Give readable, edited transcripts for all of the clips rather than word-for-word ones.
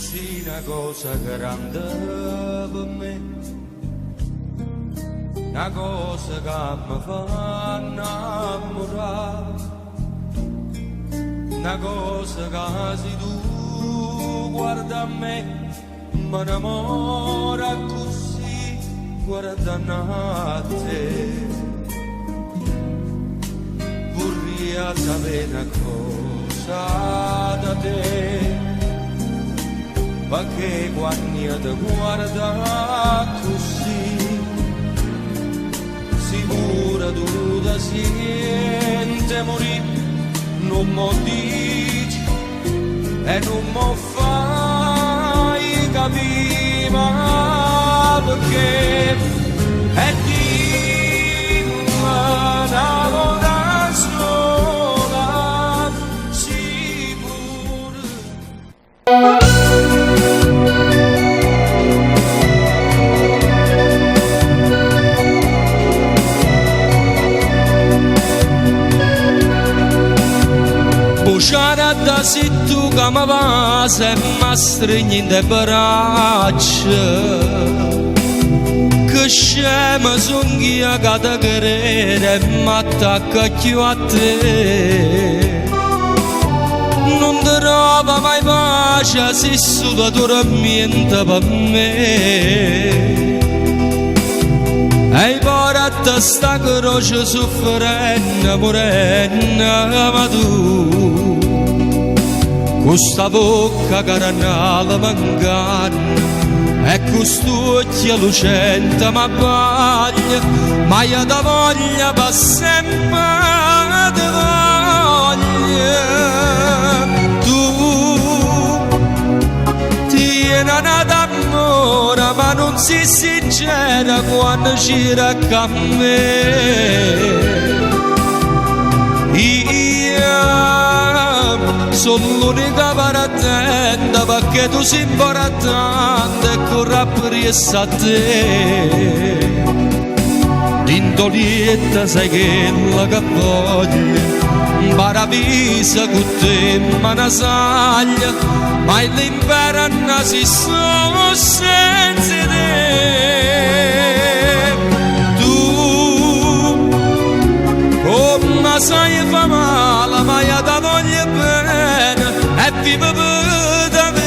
sei una cosa grande per me, una cosa che mi fa innamorare, una cosa che se tu guarda a me mi innamora così guardando a te. Vorrei sapere una cosa da te, perché quando io ti guardo così, sicura tu ti senti morire, non mi dici e non mi fai capire, ma perché è di una volta sola, sicura. Buciare da se tu che mi va se mi stringi in te braccia, che scema sono io che ti credo e mi attacca più a te. Non ti trova mai pace se solo dormiente per me. E porta sta croce soffrendo, morendo, ma tu questa bocca caranale m'inganna e quest'occhio lucente mi bagna, ma io ti voglio per sempre, ti voglio. Tu tieni una d'amore ma non sei sincera quando ci racca me. Sono l'unica parattenta perché tu sei importante e corra appresso a te. D'indolietta sai che la che voglio, paravisa con te ma una saglia, ma l'inverno si sono senza te. Tu come sai fa male ma io ti voglio bene e vivo per me.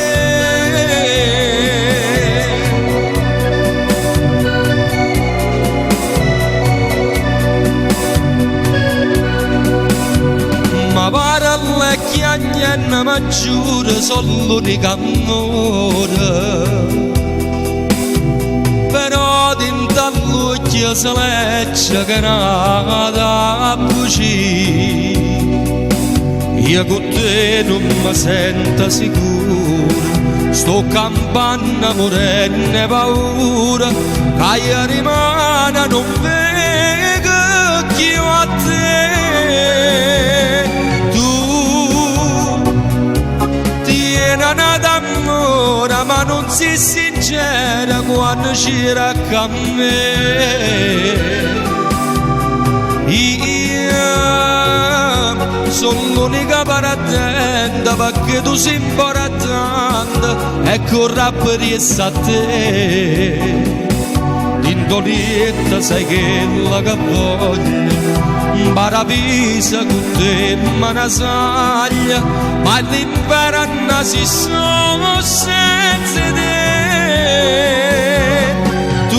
Ma pare alle chiagne ma giuro sono l'unica amore, però dentro all'occhio si legge che nada bugie. Io con te non mi sento sicuro, sto campando morendo paura, che io rimane non vedo più a te. Tu tieni una d'amore ma non sei sincera quando ci racca a me. Sono l'unica parattenta perché tu sei importante e corro appresso a te. L'indolietta sai che la che voglio, paravisa con te ma una saglia, ma l'inverno si sono senza te. Tu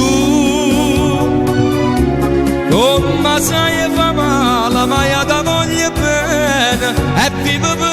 come sai fa male ma io ti voglio bene e vivo per me.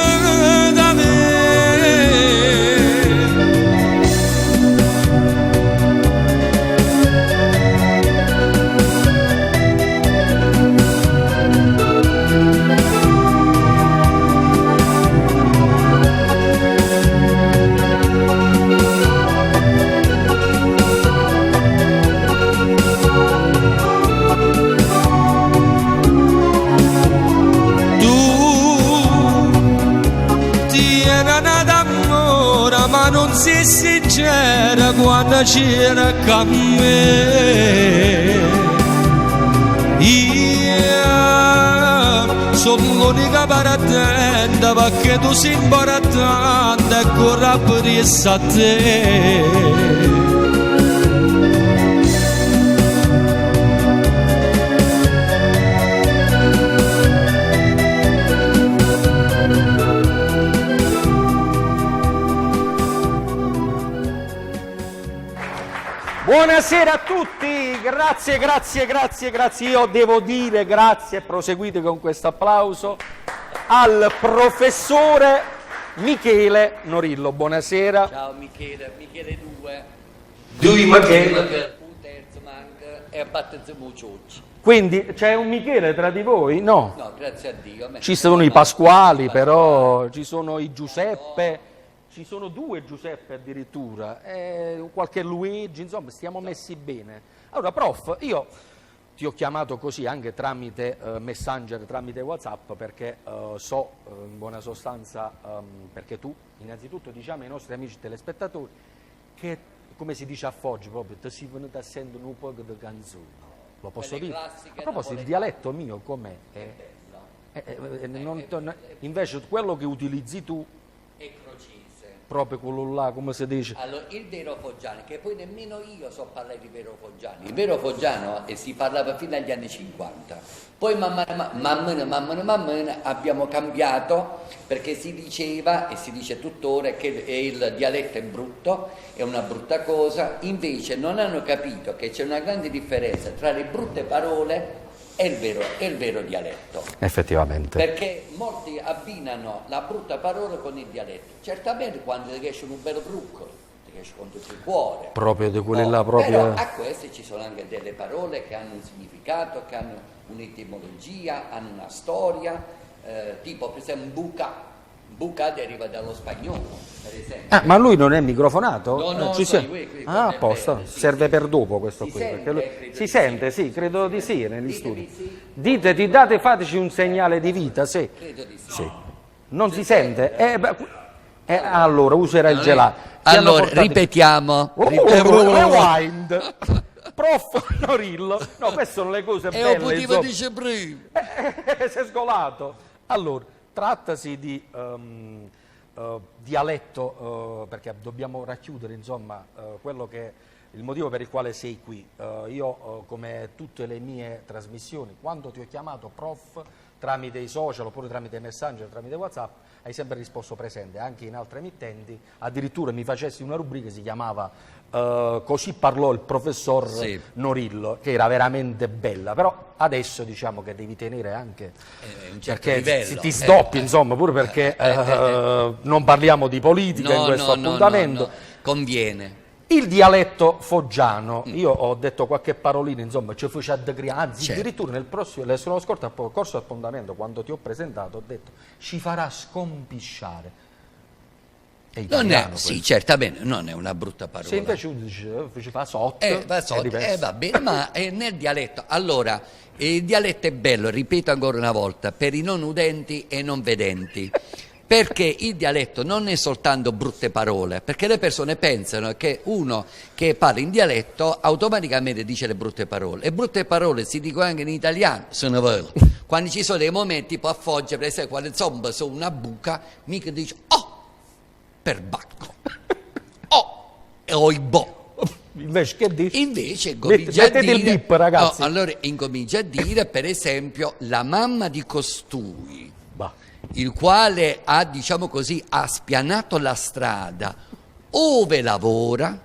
Ma non sei sincera quando c'era con me. Io sono l'unica parattenta perché tu sei importante e corra per essa a te. Buonasera a tutti, grazie. Io devo dire grazie, proseguite con questo applauso, al professore Michele Norillo. Buonasera. Ciao Michele 2. Due Michele. Un terzo manca e a battersi mucciocci. Quindi c'è un Michele tra di voi? No. No, grazie a Dio. Ci sono i Pasquali, però ci sono i Giuseppe. Ci sono 2 Giuseppe addirittura, qualche Luigi, insomma stiamo messi bene. Allora prof, io ti ho chiamato così anche tramite Messenger, tramite WhatsApp, perché so in buona sostanza, perché tu innanzitutto diciamo ai nostri amici telespettatori che, come si dice a Foggia proprio, ti si venuta a sentire un po' di canzoni. Lo posso Quelle dire? classiche A proposito, il napoletane. dialetto mio com'è? Invece quello che utilizzi tu, E crocese. proprio quello là, come si dice? Allora, il vero foggiano, che poi nemmeno io so parlare di vero foggiano. Il vero foggiano si parlava fino agli anni 50. Poi man mano abbiamo cambiato, perché si diceva, e si dice tuttora, che il dialetto è brutto, è una brutta cosa. Invece non hanno capito che c'è una grande differenza tra le brutte parole e il vero dialetto. Effettivamente. Perché molti abbinano la brutta parola con il dialetto. Certamente quando ti esce un bel trucco, ti esce con tutto il cuore. Proprio di quelli là, proprio. Però a queste ci sono anche delle parole che hanno un significato, che hanno un'etimologia, hanno una storia, tipo per esempio buca. Buca deriva dallo spagnolo, per esempio. Ma lui non è microfonato? No, Ci sono sia- qui, Ah, è apposta, vero, sì, serve sì. per dopo questo Si qui. sente? Perché lui... Credo Si di sente, sì. sì, credo di sì, negli Ditemi studi. sì. Dite, date, fateci un segnale di vita, sì. Credo di sì. Sì. Non si sente? Allora, userà il gelato. Ti hanno Allora, portato- ripetiamo. Rewind. Prof. Norillo. No, queste sono le cose E belle. un motivo insomma. dice prima. Si è scolato. Allora, trattasi di dialetto, perché dobbiamo racchiudere insomma quello che il motivo per il quale sei qui. Io, come tutte le mie trasmissioni, quando ti ho chiamato prof tramite i social oppure tramite Messenger, tramite WhatsApp, hai sempre risposto presente, anche in altre emittenti. Addirittura mi facessi una rubrica che si chiamava Così parlò il professor Sì. Norillo, che era veramente bella, però adesso diciamo che devi tenere anche Un certo perché livello. ti stoppi insomma, pure perché non parliamo di politica in questo appuntamento. No. Conviene. Il dialetto foggiano, io ho detto qualche parolina, insomma, ci fece anzi, Certo. addirittura nello scorso corso appuntamento, quando ti ho presentato, ho detto ci farà scompisciare. È Non italiano è, sì, quello. certamente, non è una brutta parola. Se invece uno dice, ci fa sotto, Va diverso. va bene, ma nel dialetto. Allora, il dialetto è bello, ripeto ancora una volta, per i non udenti e non vedenti. Perché il dialetto non è soltanto brutte parole, perché le persone pensano che uno che parla in dialetto automaticamente dice le brutte parole. E brutte parole si dicono anche in italiano, sono vero. Quando ci sono dei momenti, tipo a Foggia, per esempio, quando insomma sono una buca, mica dice, oh, per bacco, oh, e oibò. Invece che dici? Invece incomincia a Mettete dire, il bip, ragazzi. no, allora incomincia a dire, per esempio, la mamma di costui, Bah. il quale ha, diciamo così, ha spianato la strada ove lavora,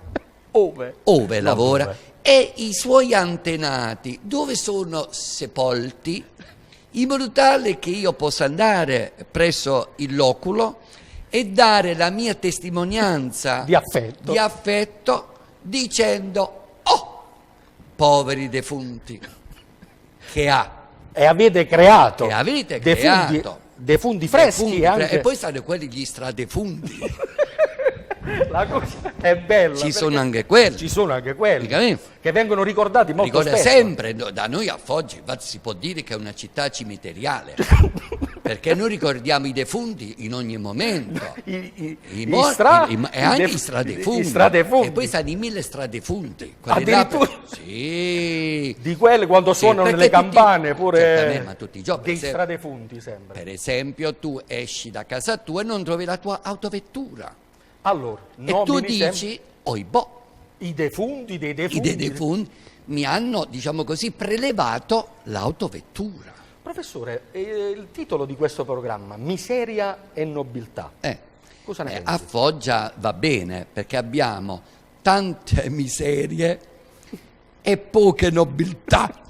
Ove? ove Non lavora, dove. e i suoi antenati dove sono sepolti, in modo tale che io possa andare presso il loculo e dare la mia testimonianza Di affetto. di affetto dicendo, oh, poveri defunti, che avete creato Che avete defunti, creato. defunti freschi Defunti, anche. e poi stanno quelli gli stradefunti. La cosa è bella. Ci sono anche quelli. Ci sono anche quelli Capito? che vengono ricordati molto Ricorda spesso. sempre, no, da noi a Foggia infatti si può dire che è una città cimiteriale, perché noi ricordiamo i defunti in ogni momento, I morti, stra- e anche i i stradefunti, i stradefunti. e poi stanno i 1000 stradefunti. quelli là Addirittura? sì. Di quelle quando suonano perché le tutti- campane pure certamente, ma tutti i giorni, dei se- stradefunti sempre. Per esempio tu esci da casa tua e non trovi la tua autovettura Allora, e tu nomini sempre dici, oibò, i defunti dei i defunti. defunti mi hanno, diciamo così, prelevato l'autovettura. Professore, il titolo di questo programma, Miseria e nobiltà. Cosa ne A pensi? Foggia va bene perché abbiamo tante miserie e poche nobiltà,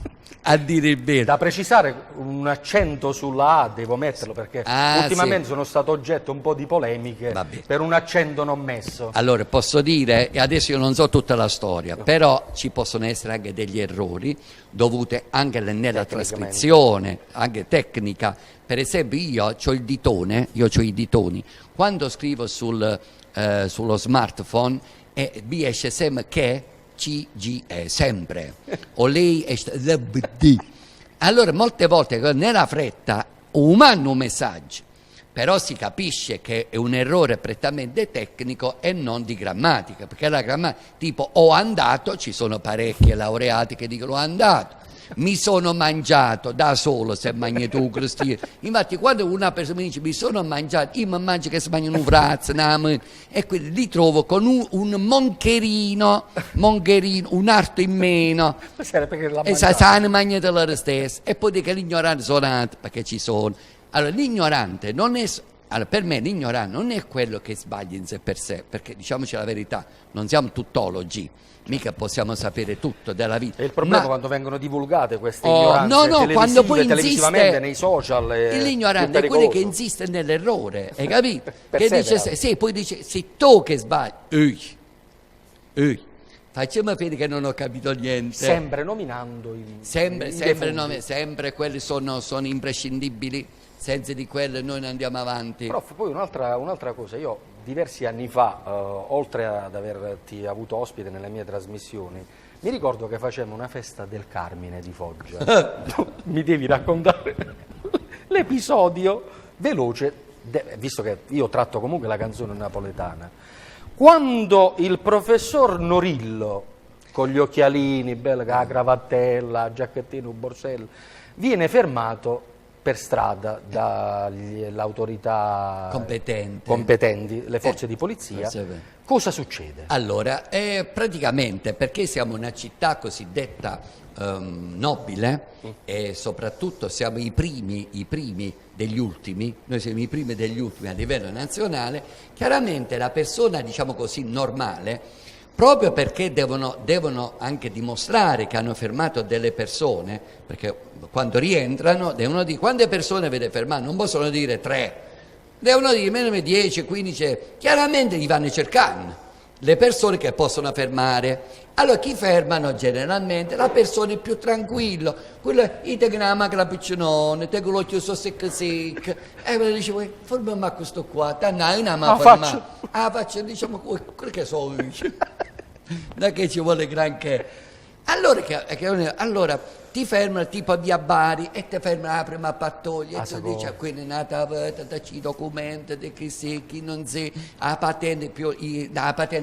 a dire il vero. Da precisare un accento sulla A, devo metterlo perché ultimamente sì. sono stato oggetto un po' di polemiche Vabbè. per un accento non messo. Allora, posso dire, e adesso io non so tutta la storia, però ci possono essere anche degli errori dovuti anche nella trascrizione, anche tecnica. Per esempio io ho il ditone, io ho i ditoni, quando scrivo sullo smartphone mi esce sempre che CGE, sempre, o lei esce LBD. Allora molte volte nella fretta mando un messaggio, però si capisce che è un errore prettamente tecnico e non di grammatica, perché la grammatica, tipo ho andato, ci sono parecchi laureati che dicono ho andato, mi sono mangiato da solo se mangi tu Cristiano. Infatti quando una persona mi dice mi sono mangiato, io mi mangio che si mangia un frazzo, e quindi li trovo con un moncherino, un arto in meno, Perché l'ha e mangiato. sa ne mangia da loro stesso, e poi dice che l'ignorante sono altri, perché ci sono. Allora l'ignorante non è... Allora, per me l'ignorante non è quello che sbaglia in sé per sé, perché diciamoci la verità, non siamo tuttologi, mica possiamo sapere tutto della vita. E il problema Ma quando vengono divulgate queste Oh, ignoranze no, no, quando poi televisivamente insiste- nei social l'ignorante è quello che insiste nell'errore, hai capito? Che Persevera. dice, sì, poi dice, sei tu che sbagli. Facciamo vedere che non ho capito niente. sempre nominando Sempre, i sempre, defunti. sempre quelli sono imprescindibili, senza di quelli noi non andiamo avanti. Prof, poi un'altra cosa, io diversi anni fa, oltre ad averti avuto ospite nelle mie trasmissioni, mi ricordo che facemmo una festa del Carmine di Foggia. Mi devi raccontare l'episodio veloce, visto che io tratto comunque la canzone napoletana. Quando il professor Norillo, con gli occhialini, bello, con la cravattella, giacchettino, borsello, viene fermato per strada dalle autorità competenti, le forze di polizia, cosa succede? Allora, praticamente perché siamo una città cosiddetta nobile e soprattutto siamo i primi degli ultimi, noi siamo i primi degli ultimi a livello nazionale, chiaramente la persona, diciamo così, normale, proprio perché devono anche dimostrare che hanno fermato delle persone, perché quando rientrano devono dire quante persone avete fermato, non possono dire 3, devono dire meno 10, 15, chiaramente li vanno cercando le persone che possono fermare. Allora chi fermano generalmente? La persona più tranquilla, quella che te chiama la piccinone, te con l'occhio so secco, e me dice, fermiamo a questo qua, tanto una ma faccio, diciamo, quello che so io. Non è che ci vuole granché. Allora ti fermano tipo via Bari e ti fermano la prima pattuglia e tu dici quindi è nata i documenti di chi si, chi non si, la patente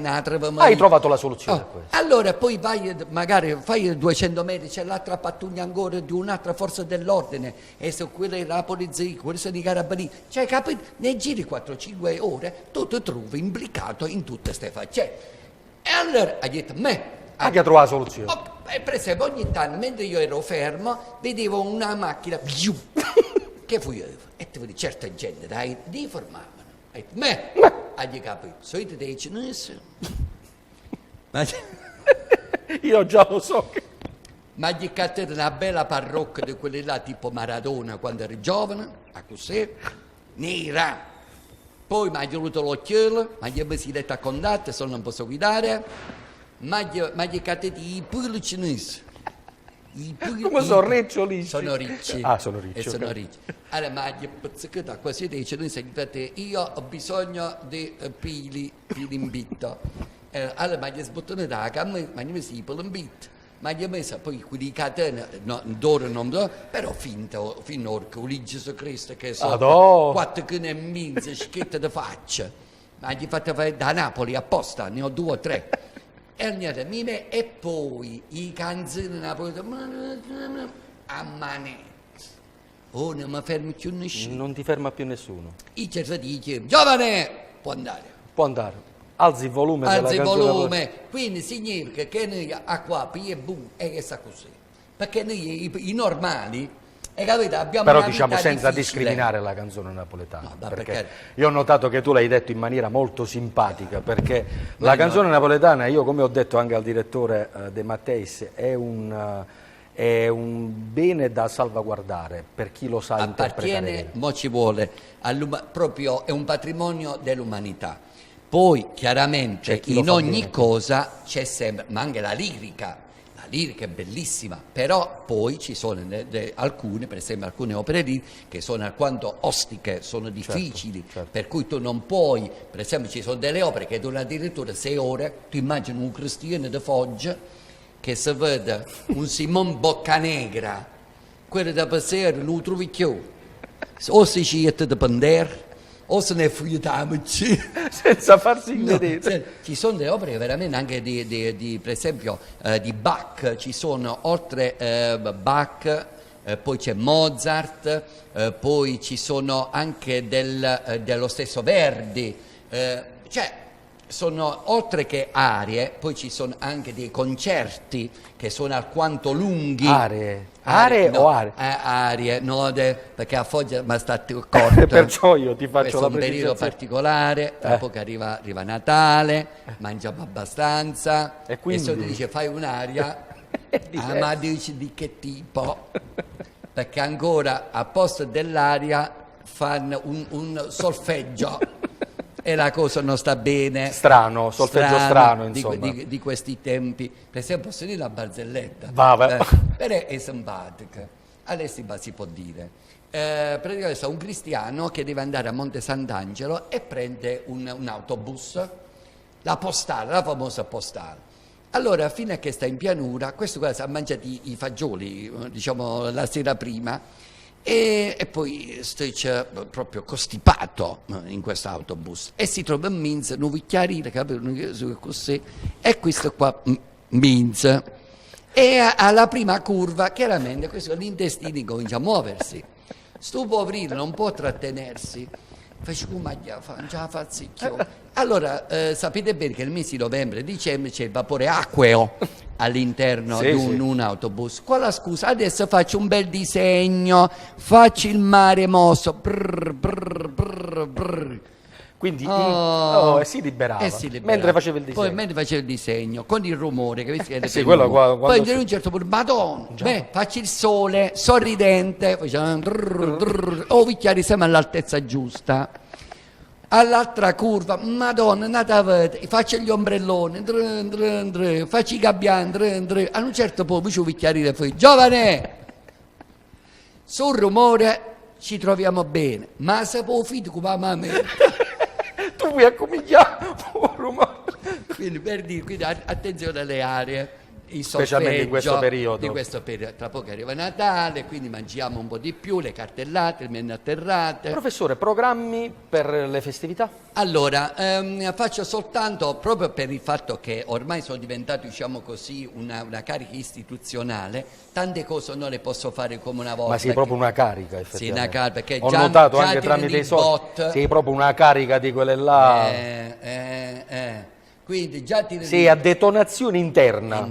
la troviamo. Hai trovato la soluzione a questo? Allora poi vai, magari fai 200 metri, c'è l'altra pattuglia ancora di un'altra forza dell'ordine e se quella è la polizia, quelli sono i carabinieri, cioè capito? Ne giri 4-5 ore tu ti trovi implicato in tutte queste faccende. E allora ha detto Anche a trovare la soluzione. Per esempio ogni tanto mentre io ero fermo vedevo una macchina che fu io e ti vedi certa gente dai di fermavano e hai capito sono i tedesci Io già lo so che... ma gli cattete una bella parrocchia di quelli là tipo Maradona quando eri giovane a così nera poi mi ha voluto l'occhiello ma gli ho messo letto a contatto se non posso guidare ma gli cattete i puli cinesi Come sono ricci? Sono ricci. Ah, sono ricci. E sono ok. ricci. Allora, ma gli pizzicato così dice, noi sentite, io ho bisogno di pili in bitto. Allora, ma gli sbottone da cama, ma gli si per l'imbitto. Ma gli ho messo poi quelli catene, no, d'oro non do, però finto, che un Gesù Cristo che sono Adò. 4 che ne mezza, schetta di faccia. Ma gli fatto fare da Napoli apposta, ne ho 2 o 3. E niente, e poi i canzoni napoletani a manetta. Oh, non mi fermi più nessuno. Non ti ferma più nessuno. I certi dice, giovane, può andare. Può andare. Alzi il volume Alzi il della canzone. volume, quindi significa che noi a qua e boom e che sta così. Perché noi i normali, capito, abbiamo Però una diciamo vita senza difficile. discriminare la canzone napoletana. No, ma perché perché- io ho notato che tu l'hai detto in maniera molto simpatica, perché la canzone napoletana, io come ho detto anche al direttore De Matteis, è un bene da salvaguardare per chi lo sa interpretare. Appartiene, mo ci vuole, proprio è un patrimonio dell'umanità. Poi chiaramente C'è chi lo in fa ogni bene. cosa c'è sempre, ma anche la lirica è bellissima, però poi ci sono alcune, per esempio alcune opere liriche che sono alquanto ostiche, sono difficili, certo. per cui tu non puoi, per esempio ci sono delle opere che durano addirittura 6 ore, tu immagini un cristiano di Foggia che si vede un Simon Boccanegra, quello da passare non lo trovi più, o si cita da Pandera, o se ne fuitamci. Senza farsi vedere. Ci sono delle opere veramente anche per esempio di Bach, ci sono oltre Bach, poi c'è Mozart, poi ci sono anche dello stesso Verdi, cioè sono oltre che arie, poi ci sono anche dei concerti che sono alquanto lunghi. Aree no, o aree? Arie, no, perché a Foggia mi sta corto. Perciò io ti faccio Questo la è un periodo precisazione. particolare, tra poco arriva Natale, mangiamo abbastanza, E quindi? se ti dice fai un'aria, ma dici di che tipo? Perché ancora a posto dell'aria fanno un solfeggio e la cosa non sta bene. Strano, solfeggio strano, insomma. Di questi tempi. Per esempio, posso dire la barzelletta? Va. Però è simpatica. Adesso si può dire. Praticamente è un cristiano che deve andare a Monte Sant'Angelo e prende un autobus, la postale, la famosa postale. Allora, fino a che sta in pianura, questo qua si è mangiati i fagioli, diciamo, la sera prima, e poi sta proprio costipato in questo autobus e si trova in Minz, non vuoi chiarire, capito così, e questo qua Minz. E alla prima curva, chiaramente, questo l'intestino comincia a muoversi. Sto poverino non può trattenersi. Faccio come già fa zicchio. Allora, sapete bene che nel mese di novembre e dicembre c'è il vapore acqueo all'interno Sì, di un autobus. Con la scusa, adesso faccio un bel disegno, faccio il mare mosso. Brr, brr, brr, brr. Quindi si liberava, liberava. mentre faceva il disegno. Poi mentre faceva il disegno, con il rumore che vedi sì, quello quando poi a un certo punto, madonna, faccio il sole, sorridente, o vicchiari siamo all'altezza giusta. All'altra curva, madonna, nata faccio gli ombrelloni, faccio i gabbiani, a un certo punto mi vicchiari poi, giovane, sul rumore ci troviamo bene, ma se può finire come la mamma. Tu vuoi accomigliare Quindi per dire, quindi attenzione alle aree, il specialmente in questo solfeggio periodo. di questo periodo. Tra poco arriva Natale, quindi mangiamo un po' di più, le cartellate, le menne atterrate. Professore, programmi per le festività? Allora, faccio soltanto, proprio per il fatto che ormai sono diventato, diciamo così, una carica istituzionale, tante cose non le posso fare come una volta. Ma sei proprio una carica, Sì, effettivamente. una carica, perché ho già, notato già anche ti tramite rendi i social, bot. sei proprio una carica di quelle là. Quindi già ti Sei a detonazione interna.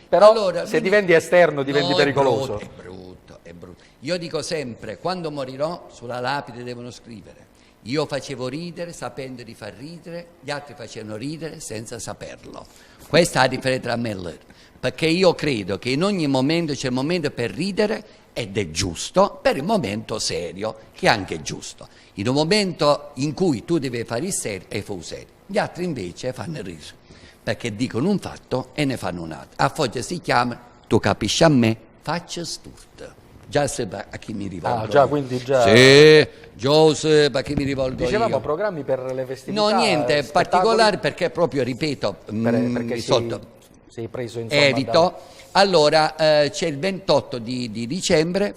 Però Allora, se quindi- diventi esterno diventi No, pericoloso. È brutto, è brutto. Io dico sempre, quando morirò, sulla lapide devono scrivere: io facevo ridere sapendo di far ridere, gli altri facevano ridere senza saperlo. Questa è la differenza tra me e loro. Perché io credo che in ogni momento c'è il momento per ridere ed è giusto, per il momento serio, che è anche giusto. In un momento in cui tu devi fare il serio, e fai serio. Gli altri invece fanno ridere, perché dicono un fatto e ne fanno un altro. A Foggia si chiama tu capisci a me, faccia sturt. Già sai a chi mi rivolgo. Ah, già, quindi già... Sì, Giuseppe, a chi mi rivolgo Dicevamo io? programmi per le festività. No, niente spettacoli, particolare perché proprio, ripeto, perché sei preso insomma evito. Allora, c'è il 28 di dicembre,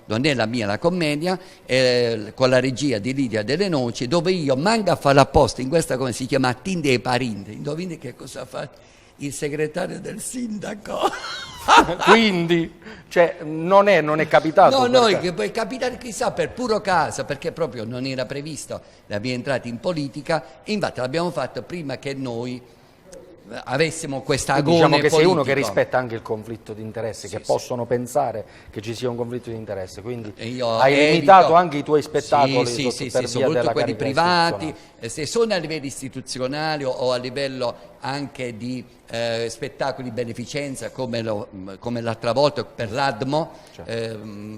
non è la mia la commedia, con la regia di Lidia Delle Noci, dove io manco a fare apposta in questa, come si chiama, Tinde e Parinde. Indovini che cosa fa il segretario del sindaco? Quindi, cioè, non è capitato. No, perché... che può capitare chissà per puro caso, perché proprio non era previsto la mia entrata in politica, infatti l'abbiamo fatto prima che noi avessimo questa agone diciamo che sei uno che politico. rispetta anche il conflitto di interesse, che possono pensare che ci sia un conflitto di interesse, quindi Io hai limitato anche i tuoi spettacoli sì, per via soprattutto della quelli carica privati, istituzionale. se sono a livello istituzionale o a livello anche di spettacoli beneficenza come l'altra volta per l'ADMO,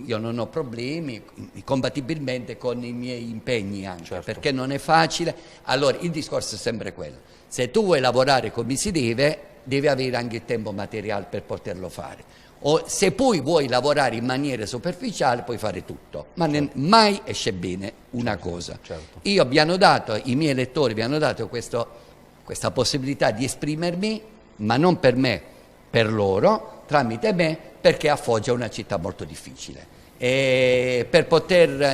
io non ho problemi compatibilmente con i miei impegni anche, perché non è facile. Allora il discorso è sempre quello: se tu vuoi lavorare come si deve, devi avere anche il tempo materiale per poterlo fare. O se poi vuoi lavorare in maniera superficiale, puoi fare tutto, ma mai esce bene una cosa. I miei elettori mi hanno dato questa possibilità di esprimermi, ma non per me, per loro, tramite me, perché a Foggia è una città molto difficile. E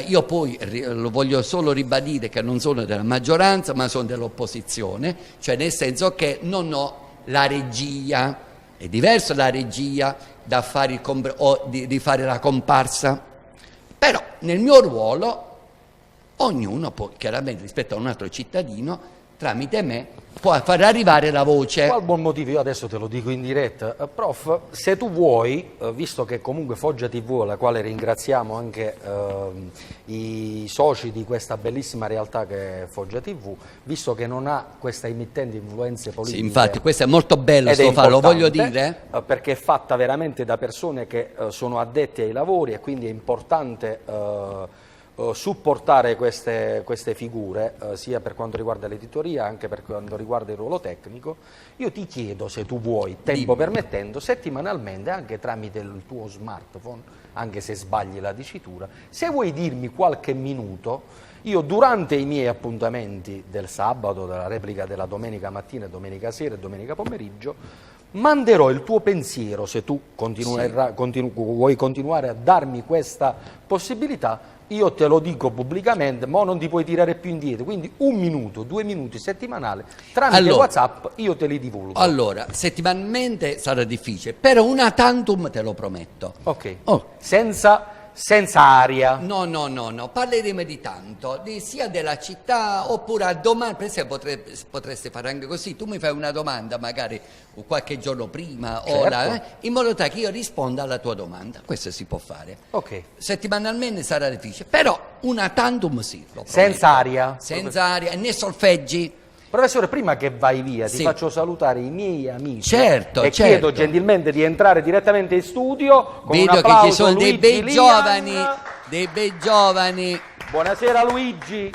io poi lo voglio solo ribadire che non sono della maggioranza, ma sono dell'opposizione, cioè nel senso che non ho la regia. È diverso la regia da fare di fare la comparsa, però nel mio ruolo ognuno può, chiaramente rispetto a un altro cittadino, tramite me può far arrivare la voce. Qual buon motivo? Io adesso te lo dico in diretta. Prof, se tu vuoi, visto che comunque Foggia TV, alla quale ringraziamo anche i soci di questa bellissima realtà che è Foggia TV, visto che non ha questa emittente influenze politiche... Sì, infatti questo è molto bello, ed è lo voglio importante, dire. Perché è fatta veramente da persone che sono addetti ai lavori, e quindi è importante... supportare queste figure, sia per quanto riguarda l'editoria, anche per quanto riguarda il ruolo tecnico. Io ti chiedo, se tu vuoi, tempo permettendo, settimanalmente, anche tramite il tuo smartphone, anche se sbagli la dicitura, se vuoi dirmi qualche minuto, io durante i miei appuntamenti del sabato, della replica della domenica mattina, domenica sera e domenica pomeriggio, manderò il tuo pensiero, se tu vuoi continuare a darmi questa possibilità. Io te lo dico pubblicamente, ma non ti puoi tirare più indietro, quindi 1 minuto, 2 minuti settimanale, tramite WhatsApp io te li divulgo. Allora, settimanalmente sarà difficile, però una tantum te lo prometto. Ok, senza aria. No, parleremo di tanto, sia della città, oppure a domani, per esempio potreste fare anche così, tu mi fai una domanda magari qualche giorno prima, in modo tale che io risponda alla tua domanda, questo si può fare. Ok. Settimanalmente sarà difficile, però una tantum sì, lo prometto. Senza aria? Senza aria, né solfeggi. Professore, prima che vai via, ti faccio salutare i miei amici. Certo, e chiedo gentilmente di entrare direttamente in studio. Con Vedo un applauso, che ci sono Luigi dei bei Lian. giovani, dei bei giovani. Buonasera Luigi.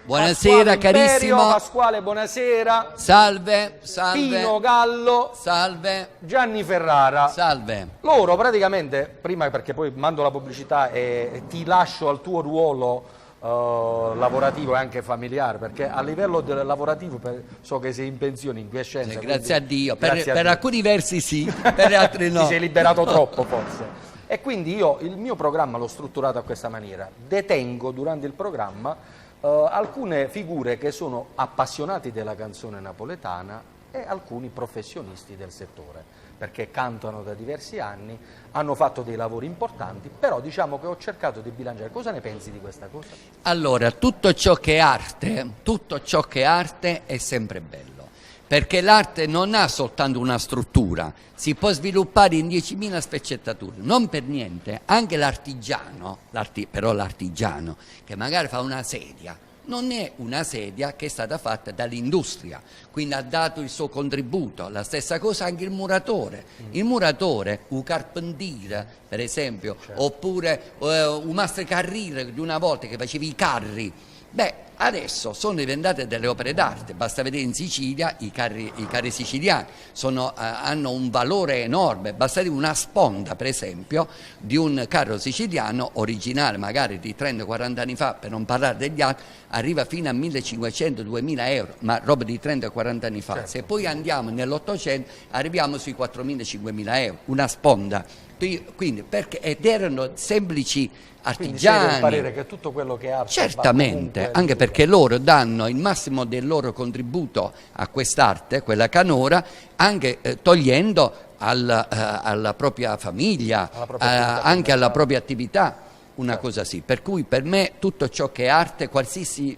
Buonasera carissimo. Pasquale, buonasera. Salve. Pino Gallo. Salve. Gianni Ferrara. Salve. Loro praticamente, prima perché poi mando la pubblicità e ti lascio al tuo ruolo lavorativo e anche familiare, perché a livello lavorativo so che sei in pensione, in quiescenza. Grazie a Dio, grazie per alcuni versi sì, per altri no. Ti sei liberato troppo forse. E quindi io il mio programma l'ho strutturato a questa maniera: detengo durante il programma alcune figure che sono appassionati della canzone napoletana e alcuni professionisti del settore, perché cantano da diversi anni, hanno fatto dei lavori importanti, però diciamo che ho cercato di bilanciare. Cosa ne pensi di questa cosa? Allora, tutto ciò che è arte è sempre bello, perché l'arte non ha soltanto una struttura, si può sviluppare in 10.000 sfaccettature, non per niente, anche l'artigiano, però l'artigiano che magari fa una sedia, non è una sedia che è stata fatta dall'industria, quindi ha dato il suo contributo. La stessa cosa anche il muratore, un carpentiere per esempio, oppure un mastricarriere di una volta che faceva i carri Beh, adesso sono diventate delle opere d'arte, basta vedere in Sicilia i carri siciliani, hanno un valore enorme, basta dire una sponda per esempio di un carro siciliano originale magari di 30-40 anni fa, per non parlare degli altri, arriva fino a 1.500-2.000 euro, ma roba di 30-40 anni fa. Certo. Se poi andiamo nell'800 arriviamo sui 4.000-5.000 euro, una sponda. Quindi, ed erano semplici artigiani. Quindi parere che tutto quello che è arte certamente, anche perché loro danno il massimo del loro contributo a quest'arte, quella canora, anche togliendo alla propria famiglia, anche alla propria attività, una cosa sì. Per cui per me tutto ciò che è arte, qualsiasi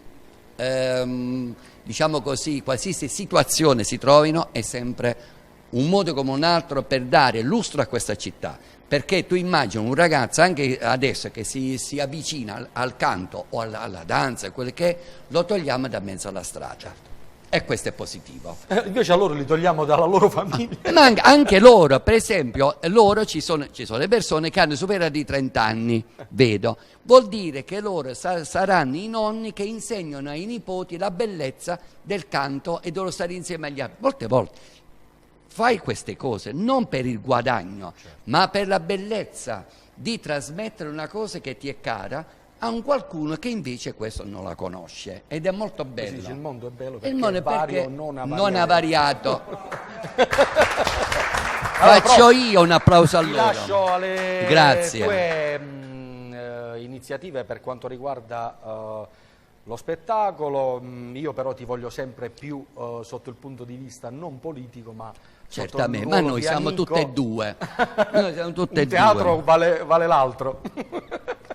diciamo così, qualsiasi situazione si trovino, è sempre un modo come un altro per dare lustro a questa città, perché tu immagini un ragazzo anche adesso che si avvicina al canto o alla danza, quello che è, lo togliamo da mezzo alla strada e questo è positivo. Invece a loro li togliamo dalla loro famiglia. Ma anche loro, per esempio, ci sono le persone che hanno superato i 30 anni, vedo, vuol dire che loro saranno i nonni che insegnano ai nipoti la bellezza del canto e dello stare insieme agli altri. Molte volte fai queste cose non per il guadagno, ma per la bellezza di trasmettere una cosa che ti è cara a un qualcuno che invece questo non la conosce, ed è molto bello. Il mondo è bello perché il mondo è vario, non ha variato. Faccio io un applauso a loro. Lascio alle Grazie. tue iniziative per quanto riguarda lo spettacolo. Io però ti voglio sempre più sotto il punto di vista non politico, ma certamente, ma noi siamo tutte e due. Noi siamo tutte un teatro vale l'altro.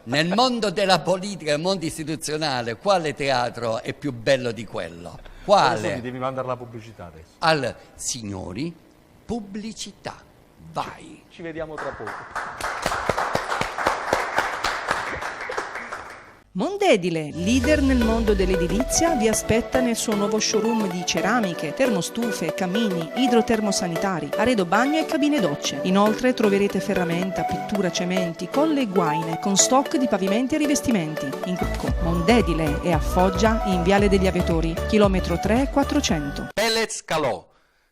Nel mondo della politica, nel mondo istituzionale, quale teatro è più bello di quello? Quale? Adesso mi devi mandare la pubblicità adesso. Signori, pubblicità, vai. Ci vediamo tra poco. Mondedile, leader nel mondo dell'edilizia, vi aspetta nel suo nuovo showroom di ceramiche, termostufe, camini, idrotermosanitari, arredo bagno e cabine docce. Inoltre troverete ferramenta, pittura, cementi, colle e guaine, con stock di pavimenti e rivestimenti. In Mondedile è a Foggia, in Viale degli Aviatori, chilometro 3 400. Pellets Calò,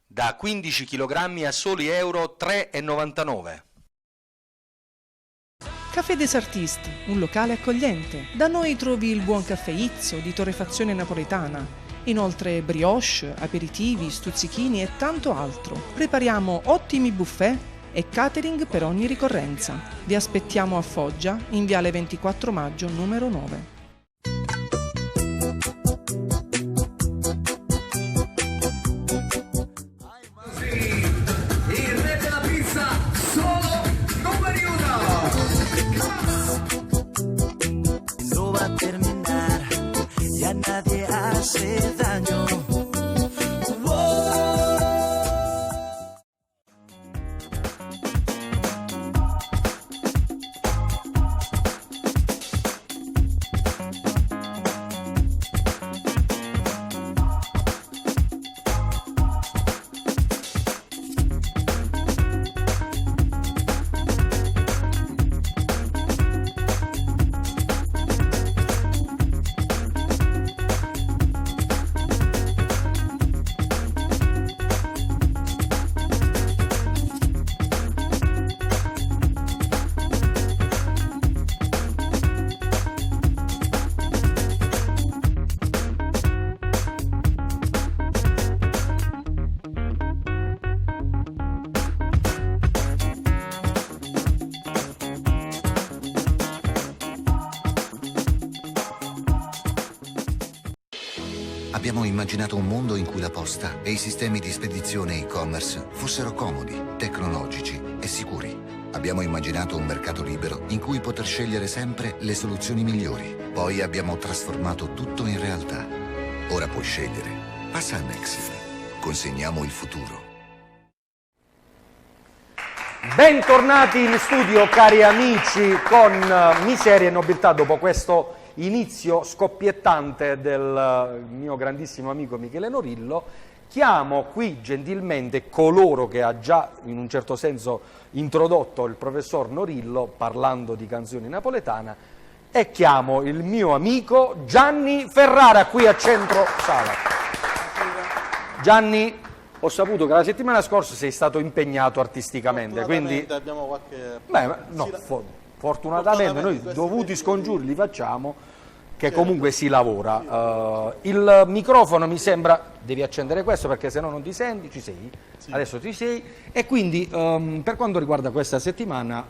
da 15 kg a soli euro 3,99. Café des Artistes, un locale accogliente. Da noi trovi il buon caffè Izzo di torrefazione napoletana. Inoltre brioche, aperitivi, stuzzichini e tanto altro. Prepariamo ottimi buffet e catering per ogni ricorrenza. Vi aspettiamo a Foggia, in Viale 24 Maggio, numero 9. Nadie hace daño. Abbiamo immaginato un mondo in cui la posta e i sistemi di spedizione e-commerce fossero comodi, tecnologici e sicuri. Abbiamo immaginato un mercato libero in cui poter scegliere sempre le soluzioni migliori. Poi abbiamo trasformato tutto in realtà. Ora puoi scegliere. Passa a Nexit. Consegniamo il futuro. Bentornati in studio, cari amici, con Miseria e Nobiltà, dopo questo inizio scoppiettante del mio grandissimo amico Michele Norillo. Chiamo qui gentilmente coloro che ha già in un certo senso introdotto il professor Norillo parlando di canzoni napoletana. e chiamo il mio amico Gianni Ferrara qui a centro sala. Gianni, ho saputo che la settimana scorsa sei stato impegnato artisticamente, quindi abbiamo qualche... fortunatamente noi dovuti scongiuri li facciamo, che comunque si lavora. Il microfono mi sembra, devi accendere questo perché se no non ti senti, ci sei? Sì. Adesso ci sei. E quindi per quanto riguarda questa settimana,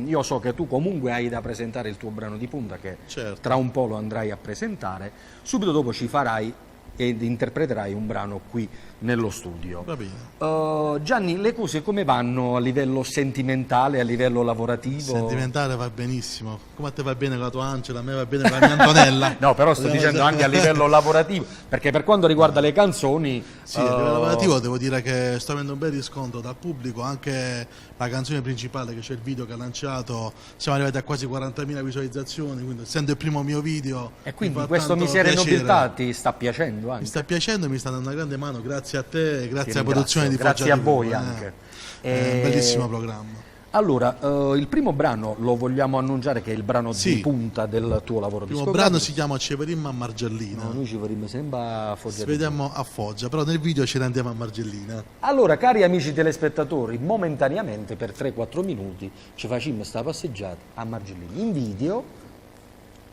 io so che tu comunque hai da presentare il tuo brano di punta, che tra un po' lo andrai a presentare, subito dopo ci farai ed interpreterai un brano qui nello studio. Va bene. Gianni, le cose come vanno a livello sentimentale, a livello lavorativo? Sentimentale va benissimo, come a te va bene la tua Angela, a me va bene la mia Antonella. No, però sto dicendo anche a livello lavorativo, perché per quanto riguarda le canzoni... Sì, a livello lavorativo devo dire che sto avendo un bel riscontro dal pubblico, anche la canzone principale, che c'è il video che ha lanciato, siamo arrivati a quasi 40.000 visualizzazioni, quindi essendo il primo mio video... E quindi mi fa questo tanto Miseria e piacere. Nobiltà ti sta piacendo anche? Mi sta piacendo e mi sta dando una grande mano, grazie a te e grazie Ti alla produzione di ringrazio. Foggia Grazie a TV, voi anche. È un bellissimo programma. Allora, il primo brano lo vogliamo annunciare che è il brano di punta del tuo lavoro Il primo discografico. brano si chiama Ci vedemmo a Margellina. No, noi ci vorremmo sempre a Foggia. Ci vediamo a Foggia, però nel video ci rendiamo a Margellina. Allora, cari amici telespettatori, momentaneamente per 3-4 minuti ci facciamo sta passeggiata a Margellina. In video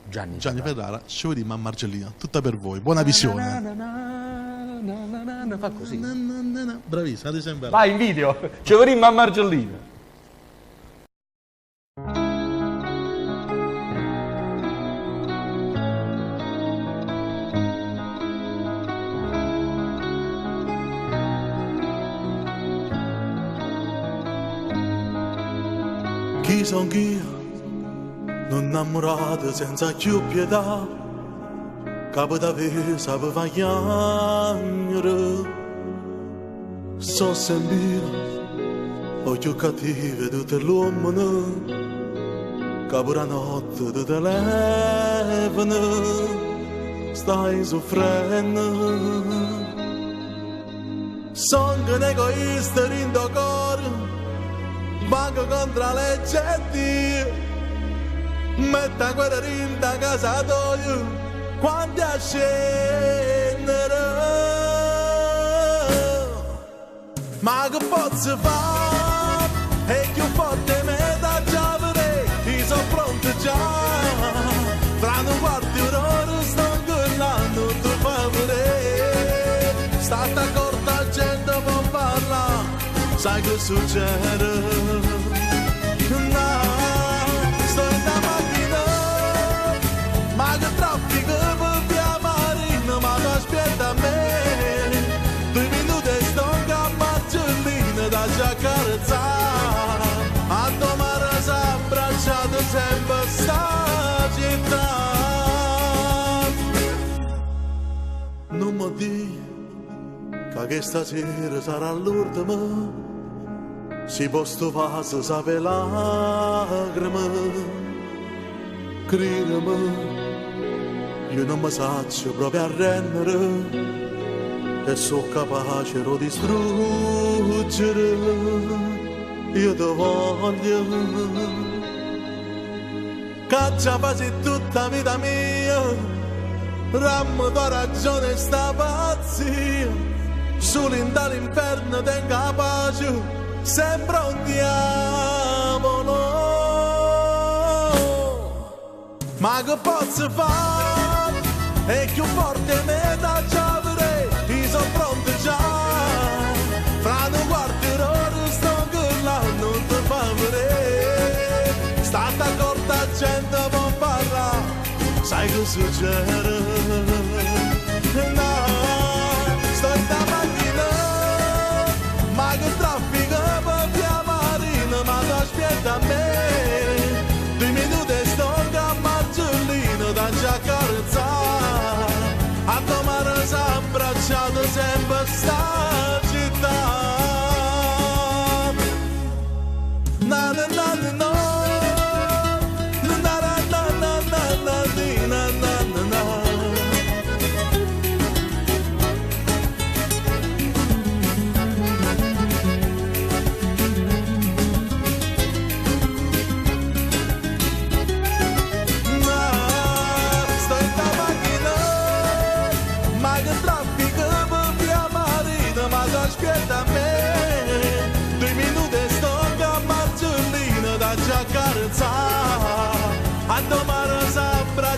Gianni Ferrara, ci vediamo a Margellina. Tutta per voi, buona visione. Fa così. Bravissima, ti sembra. Vai in video, ci vedemmo a Margellina. Chi son io? Non innamorato senza più pietà, capo da ve sapeva chiamare. So sempre occhio cattivo tutte l'uomo, capo la notte ti telefono, stai soffrendo. Sono un egoista in tuo cuore, manco contro la legge. Metta quella rinda casa tua quando a scendere. Ma che posso fare? È più forte me da già vedere. Io sono pronto già. Fra un quarto d'ora sto incollando tu fa vedere. State accorta gente può parlare. Sai che succede? Ma che traffico per via Marina, ma tu aspetta a me. 2 minuti e sto a Margellina da già carezzare. A domare si abbracciato sempre sta città. Non mi dica che stasera sarà l'ultima. Si può stufare, si sape lacrime. Credimi, io non mi saccio proprio arrendere e sono capace di distruggere. Io ti voglio, caccia quasi tutta vita mia, rammo tua ragione sta pazzia, solo in dall'inferno tenga pace, sembra un diavolo. Ma che posso fare? È più forte me da già vedere. Io sono pronto già. Fra un quarto d'ora sto incollando non ti fa vedere. State accorta gente può parlare. Sai che succede? No, sto in da macchina. Ma che traffico per via Marina. Ma tu aspetta a me. 2 minuti e sto da già carezzare, a domare si abbracciato sempre sta città. Na na na na na, na na na na na na na na na. Na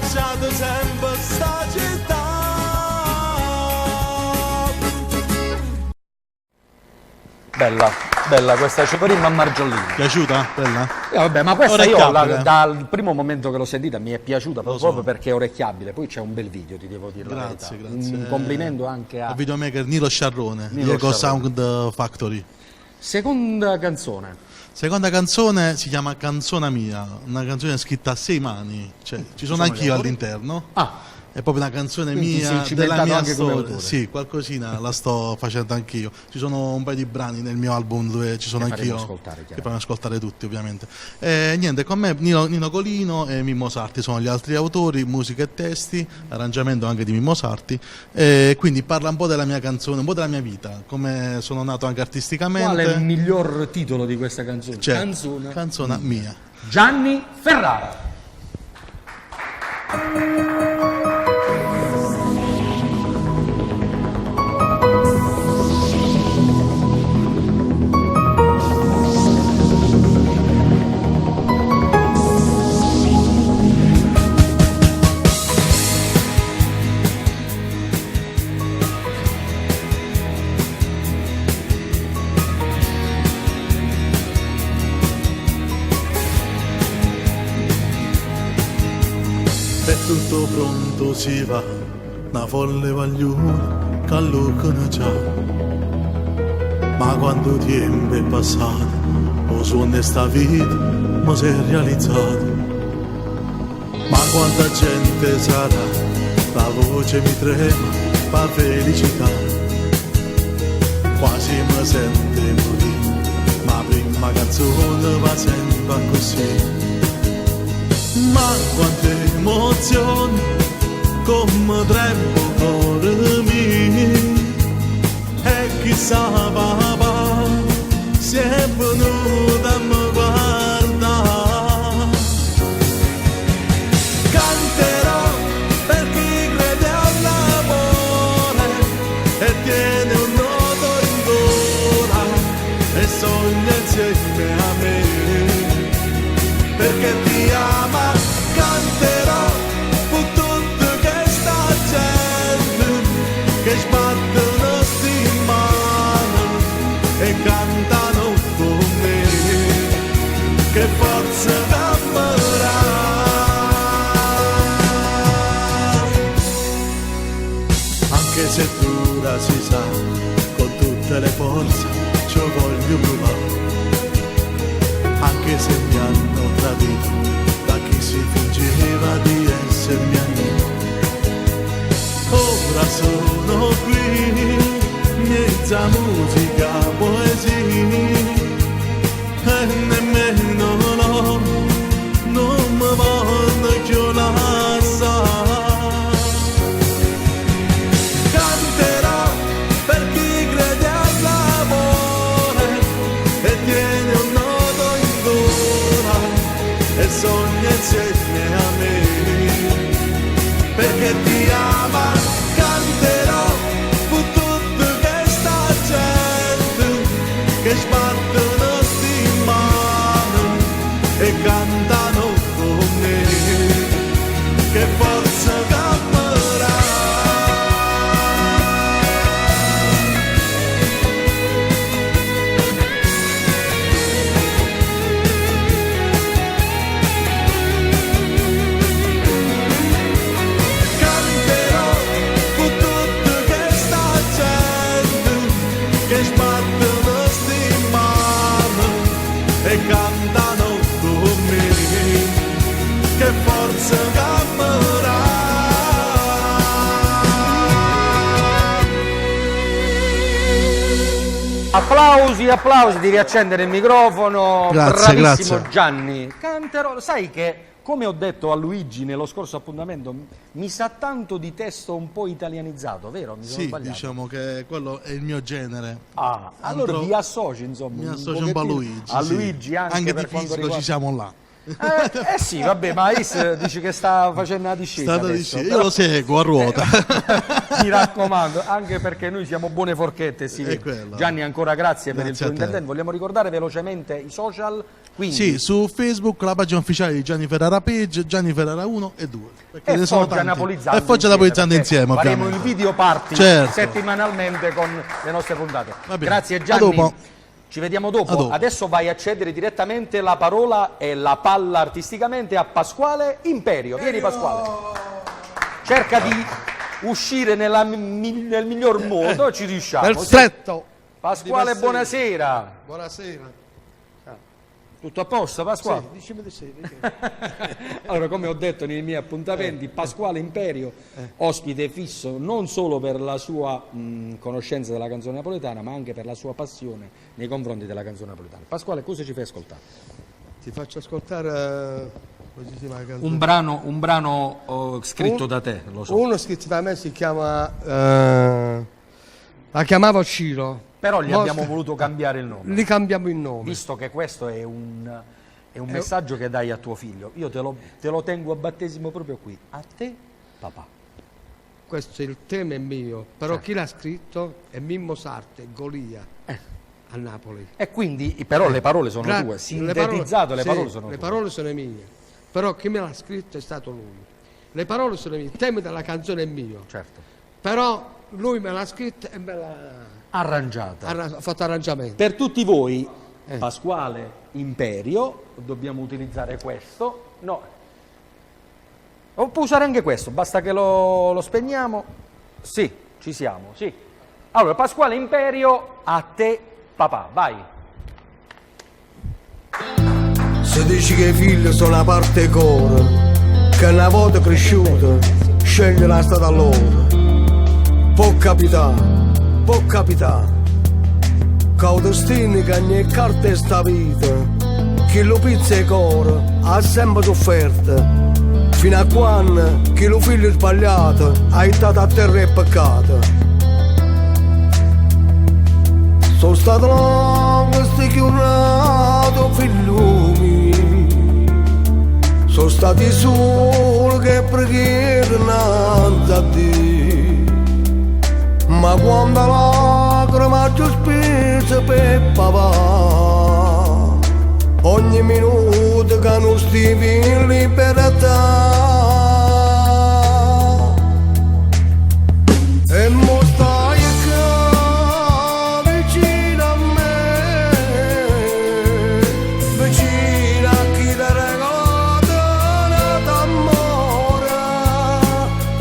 lasciato sempre sta città. Bella, bella questa Ceporin a Margiolini. Piaciuta? Bella? Vabbè, ma questa io Orecchiabile. dal primo momento che l'ho sentita mi è piaciuta Lo proprio so. perché è orecchiabile. Poi c'è un bel video, ti devo dire la Grazie, verità. grazie. Un complimento anche a... Al videomaker Nilo Sciarrone di Nilo Eco Sciarrone. Sound Factory. Seconda canzone. Seconda canzone si chiama Canzona Mia, una canzone scritta a 6 mani, cioè ci sono sono gli anch'io autori? all'interno. Ah, È proprio una canzone Quindi sei mia, cimentato della mia anche come storia. autore. Sì, qualcosina la sto facendo anch'io. Ci sono un paio di brani nel mio album dove ci sono Che faremo anch'io. ascoltare, chiaro. Che faremo ascoltare tutti, ovviamente. Niente, con me Nino Colino e Mimmo Sarti sono gli altri autori, musica e testi, arrangiamento anche di Mimmo Sarti. Quindi parla un po' della mia canzone, un po' della mia vita, come sono nato anche artisticamente. qual è il miglior titolo di questa canzone? Certo, canzone mia. Gianni Ferrara. È tutto pronto, si va, una folle vaglione che allucano già. Ma quando tempo è passato, lo suono di sta vita mi si è realizzato. Ma quanta gente sarà, la voce mi trema per felicità. Quasi mi sente morire, ma prima canzone va sempre così. Ma quante emozioni, come trembo cuore mio. E chissà papà, si è venuto a me guardare. Canterò per chi crede all'amore e tiene un nodo in gola e sogna insieme a me. Perché ti ama, canterò per tutta questa gente che sbattono sti mano e cantano con me. Che forza cammerà. Anche se dura si sa, con tutte le forze ci voglio provare. Anche se mi hanno tradito da chi si fingeva di essermi amico. Ora sono qui, mezza musica, poesia, e nemmeno no, non mi voglio più lasciare. Canterò per chi crede all'amore e tiene un nodo in gola e sogna insieme a me. Perché ti ama, canterò per tutta questa gente che sbattono sti mano e cantano con me. Che forza cammerà. Canterò per tutta questa gente che sbattono sti mano e cantano con me. Che forza cammerà. Applausi, applausi, devi accendere il microfono. Grazie, Bravissimo grazie. Gianni. Canterò, sai che, come ho detto a Luigi nello scorso appuntamento, mi sa tanto di testo un po' italianizzato, vero? Mi sono Sì, sbagliato? diciamo che quello è il mio genere. Ah, allora Andrò- vi associ, insomma. Mi associo un po' a pochettino. Luigi. A sì. Luigi anche, di per quanto fisico riguarda... ci siamo là. Sì, vabbè, ma Is dice che sta facendo una discesa State adesso. dicendo, io lo seguo a ruota. Mi raccomando, anche perché noi siamo buone forchette, si È vede. quello. Gianni, ancora grazie per il Grazie tuo a te. intervento. Vogliamo ricordare velocemente i social? Quindi, Sì, su Facebook la pagina ufficiale di Gianni Ferrara Page, Gianni Ferrara 1 e 2. Perché e ne sono Foggia tanti. Napolizzante E Foggia Napolizzante perché insieme, faremo ovviamente. il video party Certo. settimanalmente con le nostre puntate. Va bene. Grazie A Gianni. dopo. Ci vediamo dopo. A dopo. Adesso vai a cedere direttamente la parola e la palla artisticamente a Pasquale Imperio. Vieni Pasquale. Cerca di uscire nel miglior modo, ci riusciamo. Perfetto. Pasquale, buonasera. Buonasera. Tutto a posto, Pasquale? Dicimi di sì. Allora, come ho detto nei miei appuntamenti, Pasquale Imperio, ospite fisso non solo per la sua conoscenza della canzone napoletana, ma anche per la sua passione nei confronti della canzone napoletana. Pasquale, cosa ci fai ascoltare? Ti faccio ascoltare come si chiama la canzone? Un brano scritto da te, lo so. Uno scritto da me si chiama la chiamavo Ciro. Però gli abbiamo voluto cambiare il nome, Li cambiamo il nome. visto che questo è un messaggio che dai a tuo figlio. Io te lo tengo a battesimo proprio qui. A te, papà. Questo è il tema è mio, però Certo. chi l'ha scritto è Mimmo Sarte, Golia, a Napoli. E quindi, però le parole sono tue, Le sintetizzato le parole sì, sono le tue. parole sono mie, però chi me l'ha scritto è stato lui. Le parole sono mie, il tema della canzone è mio, Certo. però lui me l'ha scritto e me l'ha Arrangiata. ha fatto arrangiamento. Per tutti voi, Pasquale Imperio, dobbiamo utilizzare questo. No. O può usare anche questo, basta che lo spegniamo. Sì, ci siamo, sì. Allora, Pasquale Imperio, a te, papà, vai. Se dici che i figli sono la parte core, che una volta cresciuta, sceglie la strada loro. Può capitare, che il destino che ogni carta è sta vita, chi lo pizza e cuore ha sempre sofferto, fino a quando chi lo figlio sbagliato ha dato a terra e peccato. Sono stato là questi chiunato figlio mio, sono stati soli che preghiere innanzi a Dio, ma quando lacrima ci spesa per papà, ogni minuto che non stivi in libertà, e mo stai qua vicino a me, vicino a chi ti regala d'amore,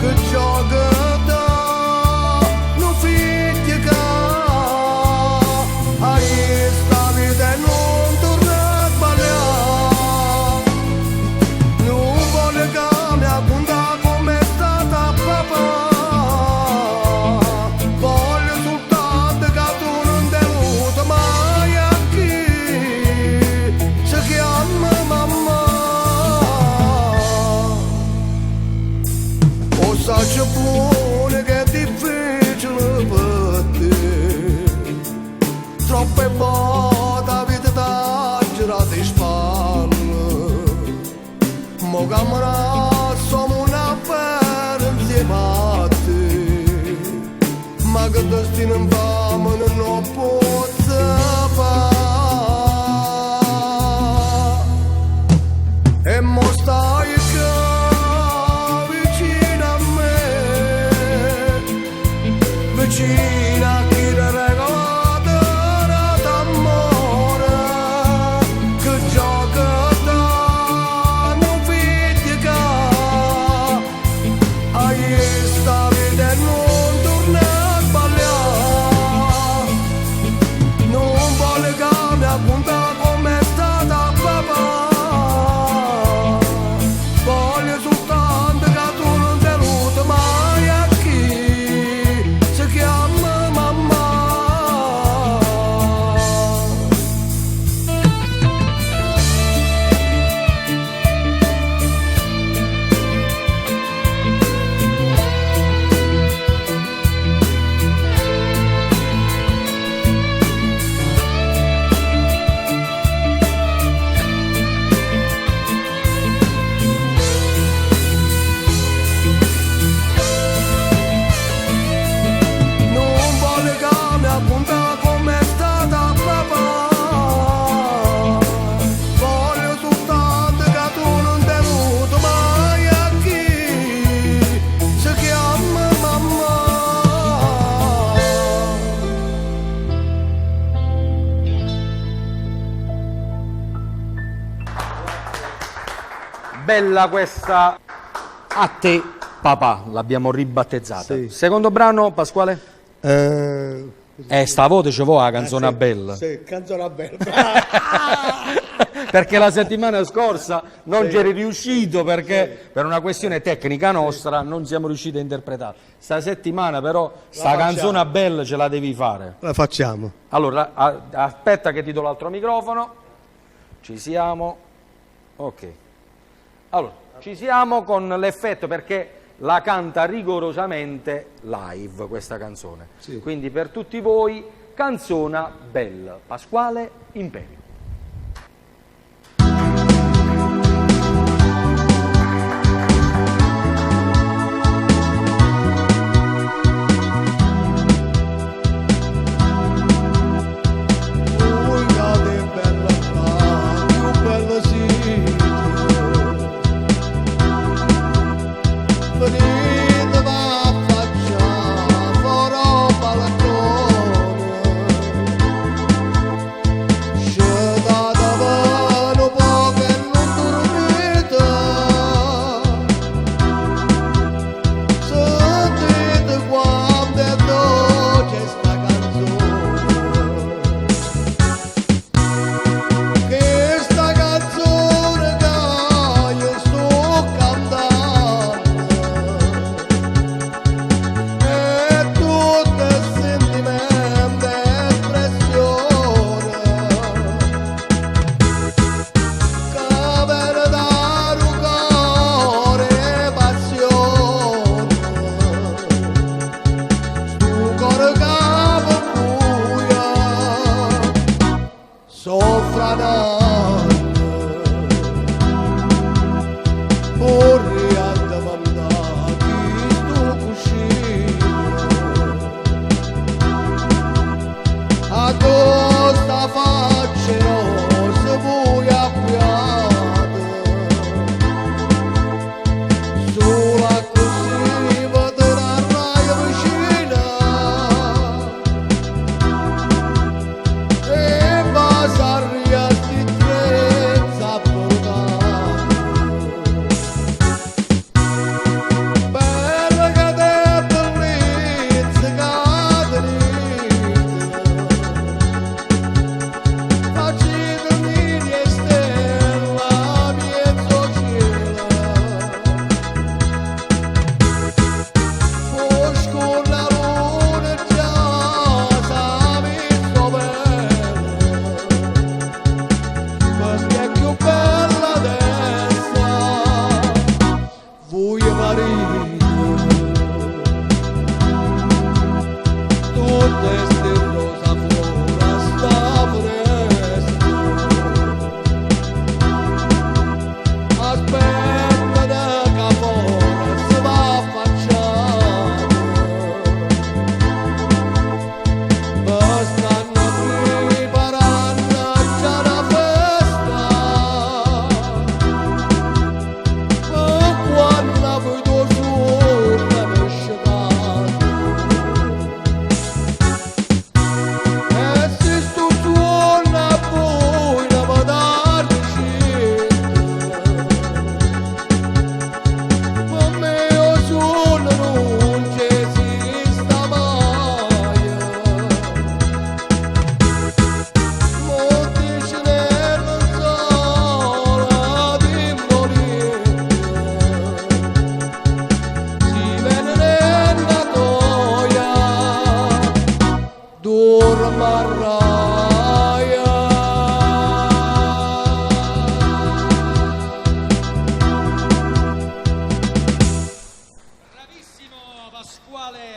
che gioca da non figli che hai sta vita e non torna a sbagliare, non voglio che mi appunta come è stata papà, voglio soltanto che tu non deluda mai a chi si chiama mamma. O saggio buono che è difficile per te, troppe volte la vita t'ha girato in spalle, mo camera siamo una per insieme a te, ma che destino infame non può fare, e mo stai qua vicino a me, vicino a chi ti regala d'amore, che gioca da non figli che hai sta vita e non torna a sbagliare, bella questa. A te, papà, l'abbiamo ribattezzata. Sì. Secondo brano, Pasquale? Stavo dicevo la canzone sì, bella. Sì, canzone bella. Perché la settimana scorsa non c'eri riuscito perché per una questione tecnica nostra non siamo riusciti a interpretare. Sta settimana però sta canzone bella ce la devi fare. La facciamo. Allora, aspetta che ti do l'altro microfono. Ci siamo. Ok. Allora, ci siamo con l'effetto perché la canta rigorosamente live questa canzone. Sì. Quindi per tutti voi, canzona bella. Pasquale Imperio.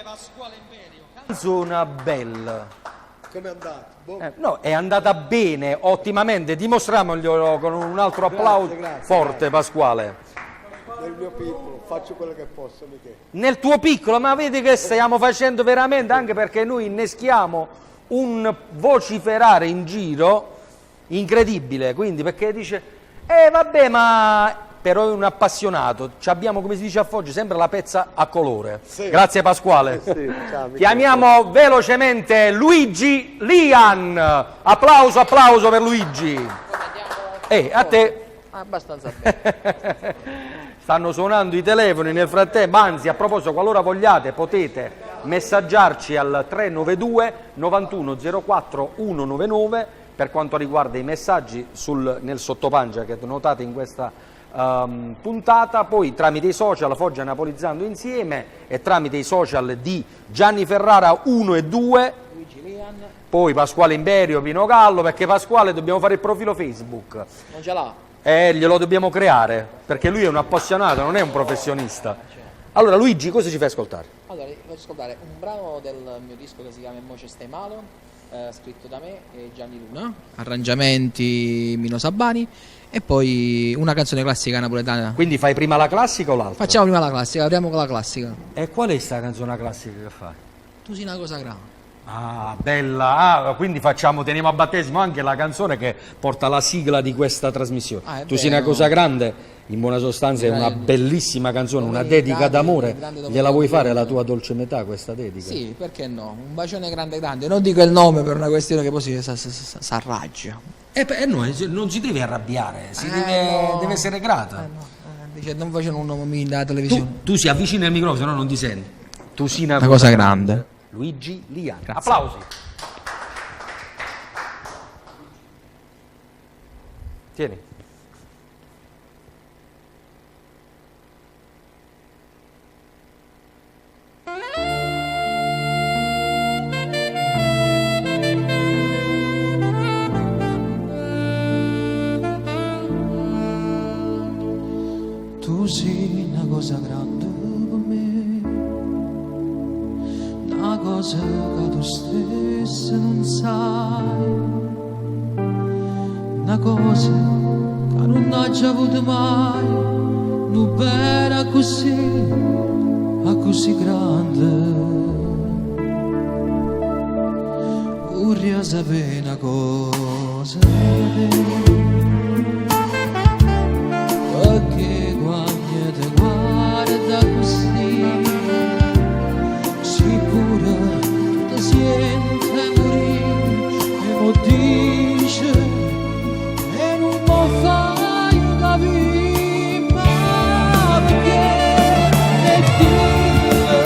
Pasquale Imperio. Canzona bella. Come è andata? No, è andata bene, ottimamente. Dimostriamoglielo con un altro applauso forte, Pasquale. Nel mio piccolo, faccio quello che posso, Michele. Nel tuo piccolo, ma vedi che stiamo facendo veramente, anche perché noi inneschiamo un vociferare in giro incredibile, quindi perché dice, vabbè, ma però è un appassionato, ci abbiamo, come si dice a Foggia, sempre la pezza a colore. Sì. Grazie Pasquale. Sì, ciao, chiamiamo velocemente Luigi Lian. Applauso per Luigi. A te. Abbastanza bene. Stanno suonando i telefoni nel frattempo, anzi a proposito, qualora vogliate potete messaggiarci al 392 91 04 199 per quanto riguarda i messaggi nel sottopancia che notate in questa puntata, poi tramite i social Foggia Napolizzando Insieme e tramite i social di Gianni Ferrara 1 e 2, poi Pasquale Imperio, Pino Gallo, perché Pasquale dobbiamo fare il profilo Facebook. Non ce l'ha? Glielo dobbiamo creare, perché lui è un appassionato, non è un professionista. Allora Luigi, cosa ci fai ascoltare? Allora, vi faccio ascoltare un brano del mio disco che si chiama In Moce Stai Male, scritto da me e Gianni Luna, arrangiamenti Mino Sabbani, e poi una canzone classica napoletana. Quindi fai prima la classica o l'altra? Facciamo prima la classica, apriamo con la classica. E qual è sta canzone classica che fai? Tu sei una cosa grande. Ah, bella! Quindi teniamo a battesimo anche la canzone che porta la sigla di questa trasmissione. Tu sei una cosa grande, in buona sostanza è una bellissima canzone, una dedica d'amore. Gliela vuoi fare alla tua dolce metà questa dedica? Sì, perché no? Un bacione grande grande. Non dico il nome per una questione che poi si arraggia. No, non si deve arrabbiare, deve essere grata. Dice, non facciano un nome nella televisione. Tu si avvicina al microfono, se no non ti senti. Tu sei una cosa grande. Luigi Liani. Grazie. Applausi. Tieni. Tu sei una cosa grande per me, una cosa che tu stesso non sai, una cosa che non ho già avuto mai, non bella così, ma così grande. Vorrei sapere una cosa, perché quando ti guarda così, sicura tu ti senti morire, e mo dice, e non mo fai capire, ma perché e dire,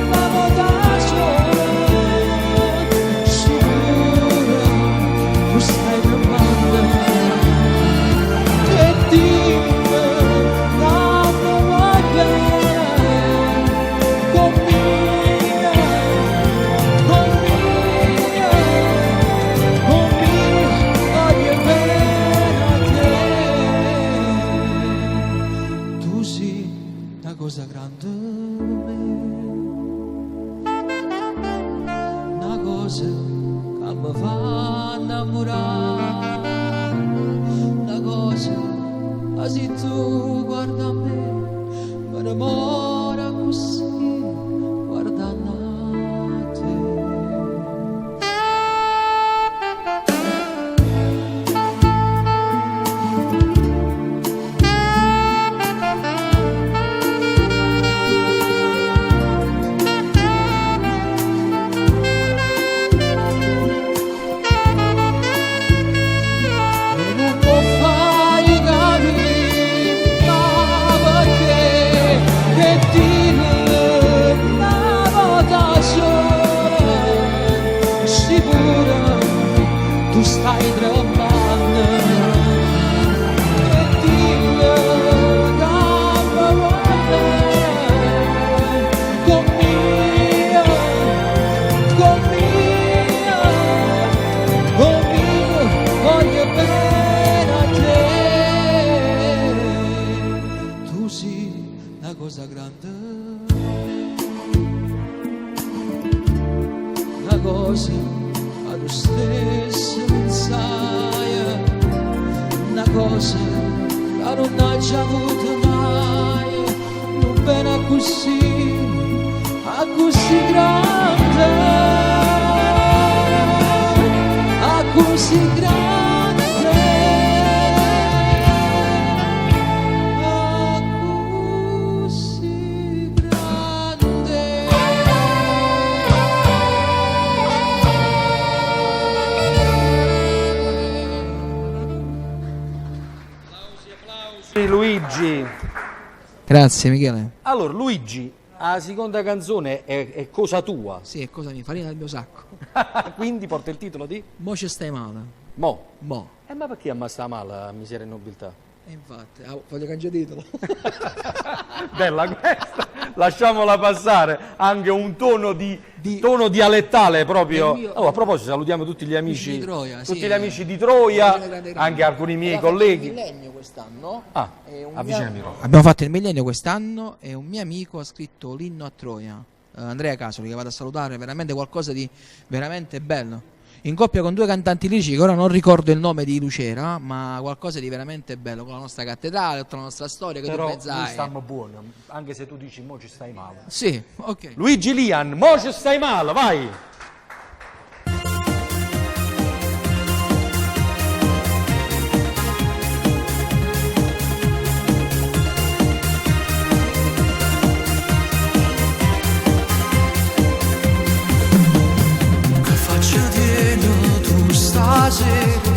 ma mo da sola, sicura tu stai tremando, e dire, cosa grande per me, una cosa che mi fa innamorare, una cosa che se tu guarda a me, mi innamora così, guardando a te. Tu stai tremando e dillo che guarda con mia voglio bene a te. Tu sei una cosa grande, una cosa a tu stesso non sai, una cosa che non hai già avuto mai, non bene così grande, così grande. Grazie Michele. Allora, Luigi, la seconda canzone è cosa tua, Sì, e cosa mi farina del mio sacco? quindi porta il titolo di Mo ci stai male. Mo. Mo. Ma perché ammazza male la miseria e nobiltà? E infatti, voglio cambiare titolo. Bella questa, lasciamola passare, anche un tono tono dialettale proprio. Del mio- Oh, a proposito, salutiamo tutti gli amici di Troia, tutti sì, gli amici di Troia, grande. anche alcuni miei Abbiamo fatto colleghi. il millennio quest'anno. Ah, E un avvicinami mio- proprio. Abbiamo fatto il millennio quest'anno e un mio amico ha scritto l'inno a Troia, Andrea Casoli, che vado a salutare, veramente qualcosa di veramente bello. In coppia con due cantanti lirici che ora non ricordo il nome di Lucera, ma qualcosa di veramente bello, con la nostra cattedrale, tutta la nostra storia che Però tu noi pensai. stiamo buoni, anche se tu dici mo ci stai male. Sì, ok. Luigi Lian, mo ci stai male, vai! Che faccia tieni tu stasera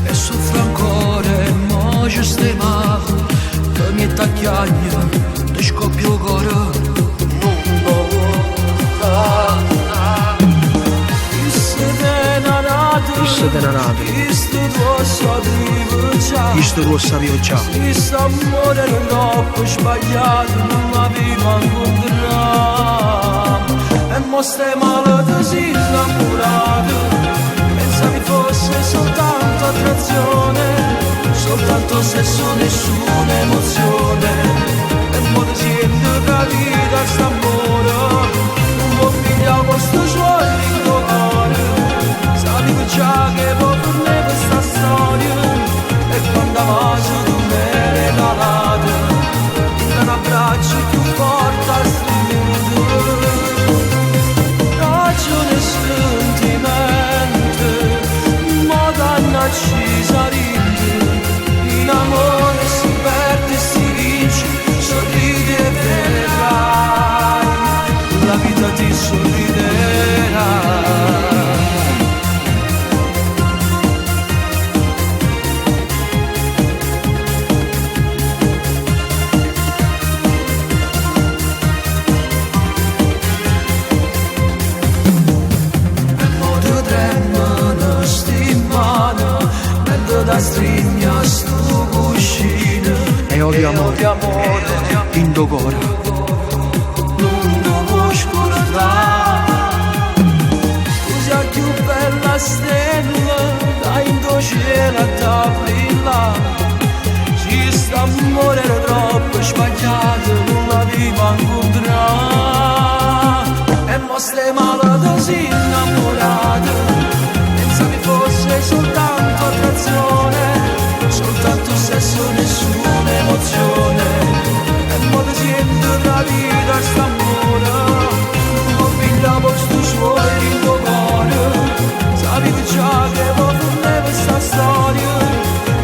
e soffro ancora e mo ci stai male che mi t'acchiagna ti scoppio il cuore non lo Questo denarato, questo lo sapevo già. questo amore non l'ho più sbagliato non l'avevo incontrato e mo stai male ti sei innamorato pensavi fosse soltanto attrazione soltanto sesso nessuna emozione e mo ti senti capita st'amore un po' figlio questo suono in tuo cuore sapevo già che può per me questa storia e quando avanzo tu mi hai regalato un abbraccio più forte a stringerti ragione e sentimento ma dannaci sarinde in amore si perde e si vince sorridi e vedrai la vita ti sorriderà. Da strigna sto cuscino E odio amore, in tuo cuore. non lo può scordare tu sei più bella stella da in tuo cielo da brilla ci sta amore era troppo sbagliato non l'avevo incontrato e mo stai male da sei innamorato pensavi fosse soltanto attrazione soltanto sesso nessuna emozione e mo ti sento capita st'amore non pigliavo sto suore in tuo cuore sapevo già che può per me questa storia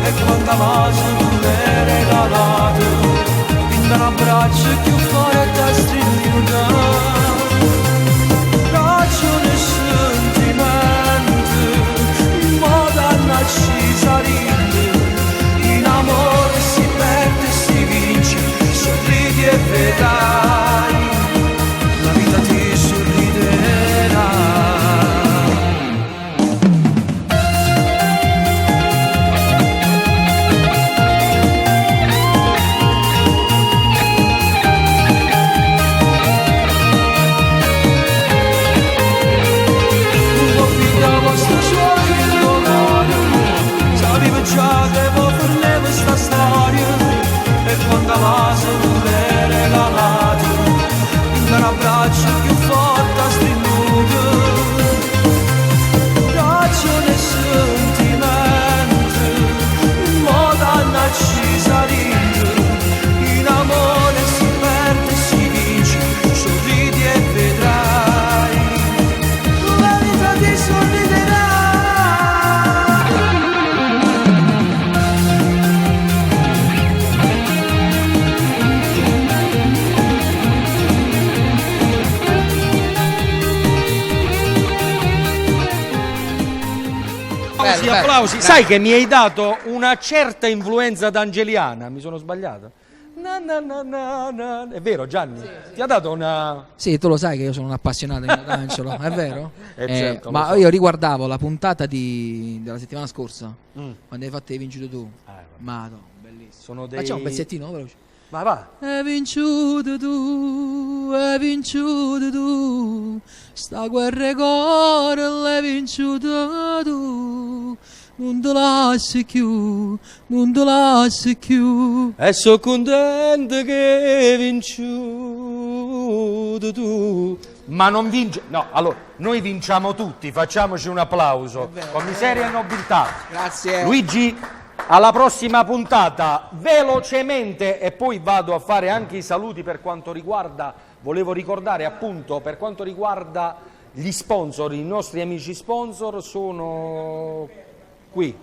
e quando avanzo tu mi hai regalato in un abbraccio più forte a stringere ragione e sentimento ma dannaci sarinde in amore si perde e si vince sorridi e vedrai la vita ti sorriderà. Sapevo già che può per me questa storia e quando avanzo tu mi hai regalato un abbraccio più forte a stringuto ragione e sentimento ma dannaci sarinde in amore si perde e si vince sorridi e vedrai la vita ti sorriderà. Bello, Applausi. bello. Sai che mi hai dato una certa influenza d'angeliana, mi sono sbagliato? È vero Gianni? Sì. Ti ha dato una... Sì, tu lo sai che io sono un appassionato di Michelangelo, è vero? Certo, ma so. io riguardavo la puntata della settimana scorsa, quando hai fatto Hai vinciuto tu. Madonna, bellissimo. Sono dei... Facciamo un pezzettino veloce. Va. Hai vinciuto tu, sta guerra cuore l'hai vinciuto tu. Non te lasci più. E sono contento che hai vinciuto tu. Ma non vince. No, allora, noi vinciamo tutti, facciamoci un applauso. Con miseria e nobiltà. Grazie. Luigi, alla prossima puntata, velocemente, e poi vado a fare anche i saluti per quanto riguarda, volevo ricordare appunto, per quanto riguarda gli sponsor, i nostri amici sponsor sono qui,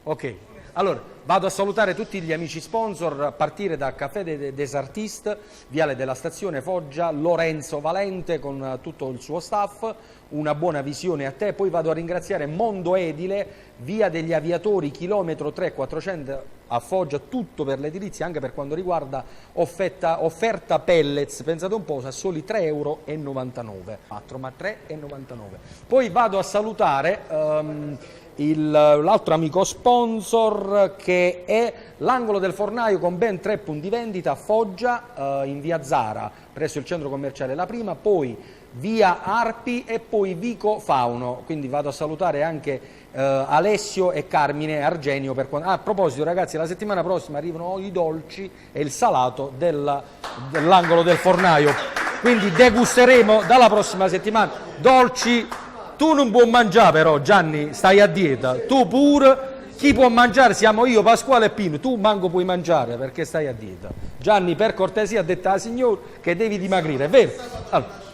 ok. Allora, vado a salutare tutti gli amici sponsor, a partire da Café des Artistes, Viale della Stazione Foggia, Lorenzo Valente con tutto il suo staff, una buona visione a te. Poi vado a ringraziare Mondo Edile, Via degli Aviatori, chilometro 3400 a Foggia, tutto per l'edilizia, anche per quanto riguarda offerta pellets, pensate un po', a soli 3,99 euro, 4, ma 3,99. Poi vado a salutare l'altro amico sponsor, che è l'Angolo del Fornaio, con ben 3 punti vendita a Foggia, in via Zara presso il centro commerciale La Prima, poi via Arpi e poi Vico Fauno. Quindi vado a salutare anche Alessio e Carmine Argenio a proposito, ragazzi, la settimana prossima arrivano i dolci e il salato dell'Angolo del Fornaio, quindi degusteremo dalla prossima settimana dolci. Tu non puoi mangiare però, Gianni, stai a dieta. Tu pure, chi può mangiare siamo io, Pasquale e Pino. Tu manco puoi mangiare perché stai a dieta. Gianni, per cortesia, ha detto alla signora che devi dimagrire, è vero? Allora.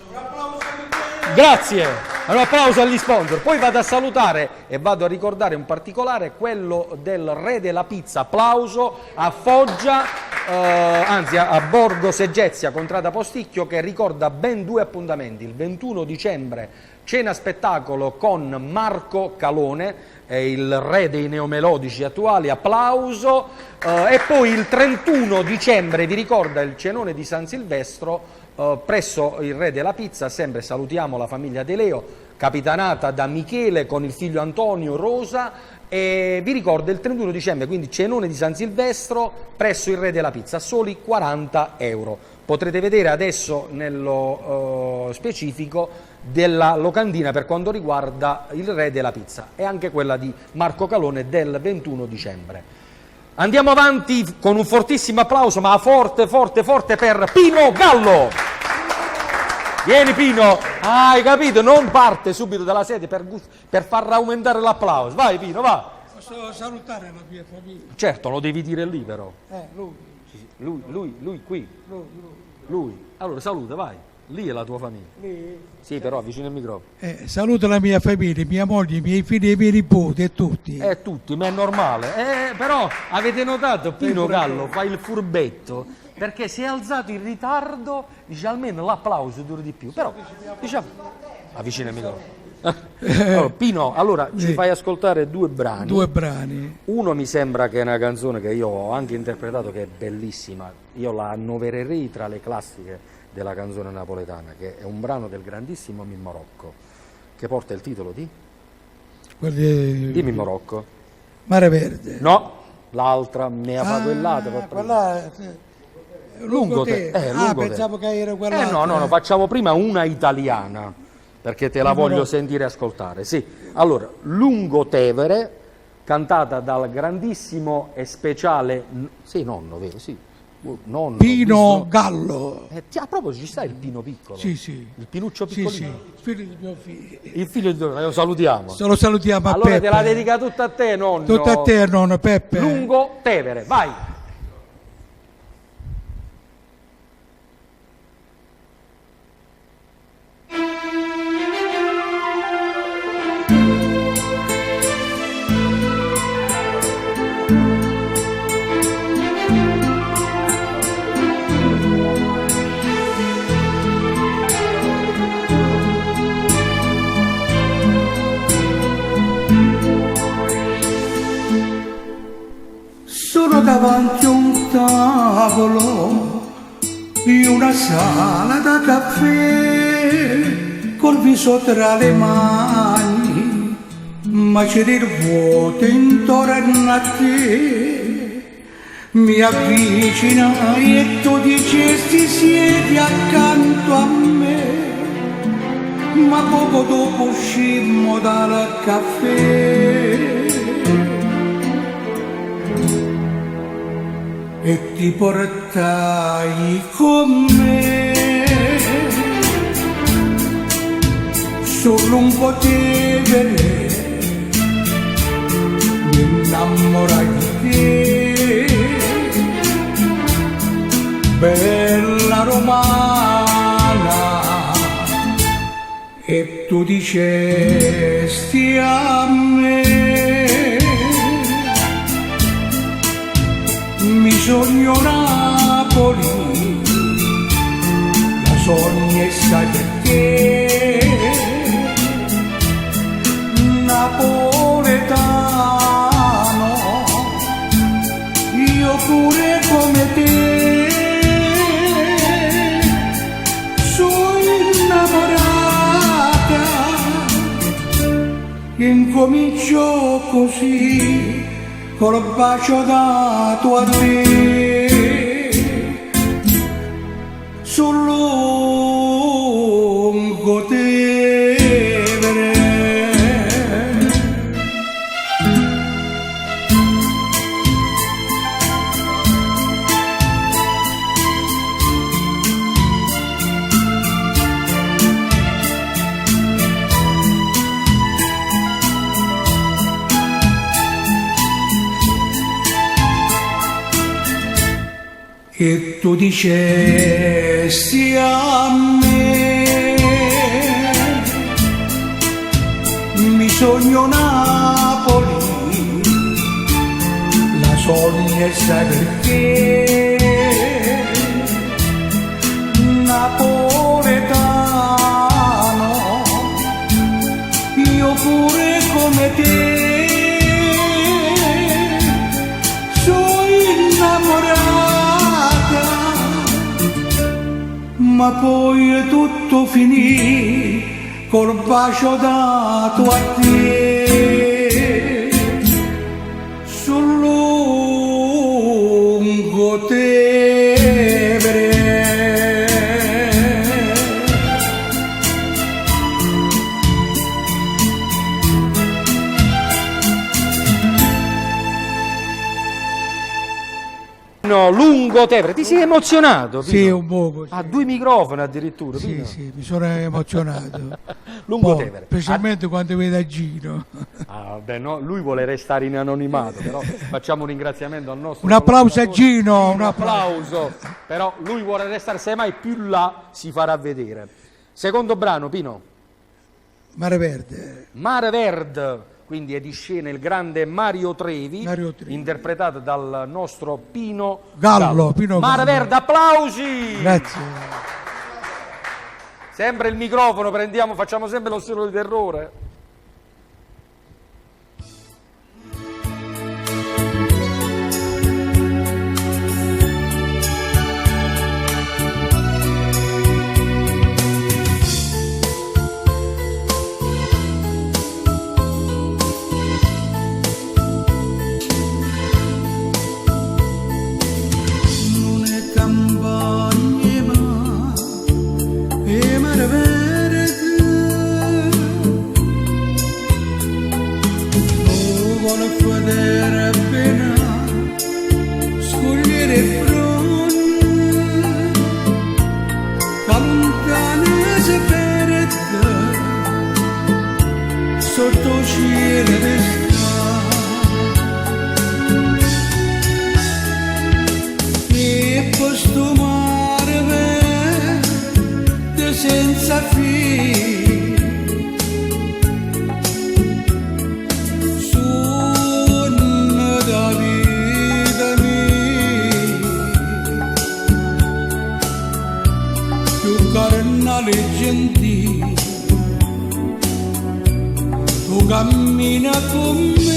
Grazie, un applauso agli sponsor. Poi vado a salutare e vado a ricordare in particolare quello del Re della Pizza, applauso a Foggia, anzi a Borgo Segezia, Contrada Posticchio, che ricorda ben 2 appuntamenti: il 21 dicembre cena spettacolo con Marco Calone, il re dei neomelodici attuali, applauso, e poi il 31 dicembre vi ricorda il cenone di San Silvestro presso il Re della Pizza. Sempre salutiamo la famiglia De Leo, capitanata da Michele con il figlio Antonio, Rosa, e vi ricordo il 31 dicembre, quindi cenone di San Silvestro presso il Re della Pizza, soli 40 euro. Potrete vedere adesso nello specifico della locandina per quanto riguarda il Re della Pizza e anche quella di Marco Calone del 21 dicembre. Andiamo avanti con un fortissimo applauso, ma forte per Pino Gallo. Vieni Pino, hai capito? Non parte subito dalla sede per far aumentare l'applauso. Vai Pino, va. Posso salutare la mia famiglia? Certo, lo devi dire lì però. Lui. Lui qui. Lui. Allora saluta, vai. Lì è la tua famiglia. Lì? Sì, però avvicina il microfono. Saluto la mia famiglia, mia moglie, i miei figli e i miei nipoti e tutti. Tutti, ma è normale. Però avete notato, Pino Gallo fa il furbetto, perché si è alzato in ritardo, dice almeno l'applauso dura di più. Però, diciamo, avvicina il microfono. Allora, Pino, allora ci fai ascoltare 2 brani. 2 brani. Uno mi sembra che è una canzone che io ho anche interpretato, che è bellissima. Io la annovererei tra le classiche della canzone napoletana, che è un brano del grandissimo Mimmo Rocco, che porta il titolo di Mimmo Rocco. Mare Verde. No, l'altra me ha fatto quell'altra. Lungo te. Pensavo che era quella. No, facciamo prima una italiana, perché te la voglio sentire ascoltare. Sì, allora, Lungotevere, cantata dal grandissimo e speciale, sì, nonno, vero, sì. Nonno, Pino Gallo. A proposito, ci sta il Pino piccolo? Sì. Il Pinuccio piccolino? Sì, il figlio di mio figlio. Il figlio di lo salutiamo. Lo salutiamo a allora Peppe. Te la dedica tutta a te, nonno. Tutta a te, nonno Peppe. Lungotevere, vai. Sono davanti a un tavolo di una sala da caffè col viso tra le mani, ma c'è del vuoto intorno a te. Mi avvicinai e tu dicesti siedi accanto a me, ma poco dopo uscimmo dal caffè e ti portai con me sul Lungotevere, mi innamorai di te, bella romana, e tu dicesti a me mi sogno Napoli, la sogno e sai perché, napoletano, io pure come te, sono innamorata, incomincio così col bacio dato a te sul Lungotevere. E tu dicesti a me mi sogno Napoli, la sogno e sai perché, napoletano, io pure come te, sono innamorata, ma poi tutto finì col bacio dato a te sul Lungotevere. No, Lungotevere, ti sei emozionato? Pino? Sì, un poco. Ha 2 microfoni addirittura. Sì, Pino. sì, mi sono emozionato. Lungotevere. Specialmente quando vedo a Gino. Ah, vabbè, no, lui vuole restare in anonimato, però facciamo un ringraziamento al nostro. Un applauso a collaboratore. Gino, Un applauso. Però lui vuole restare, semmai più là si farà vedere. Secondo brano, Pino. Mare Verde. Mare Verde. Quindi è di scena il grande Mario Trevi, interpretato dal nostro Pino Gallo. Pino Mare Gallo. Verde, applausi! Grazie. Sempre il microfono, facciamo sempre lo stile di terrore. Sotto cielo e posto mare verde senza fine, sonno da vita mia, più carnale e gentile, tu cammina con me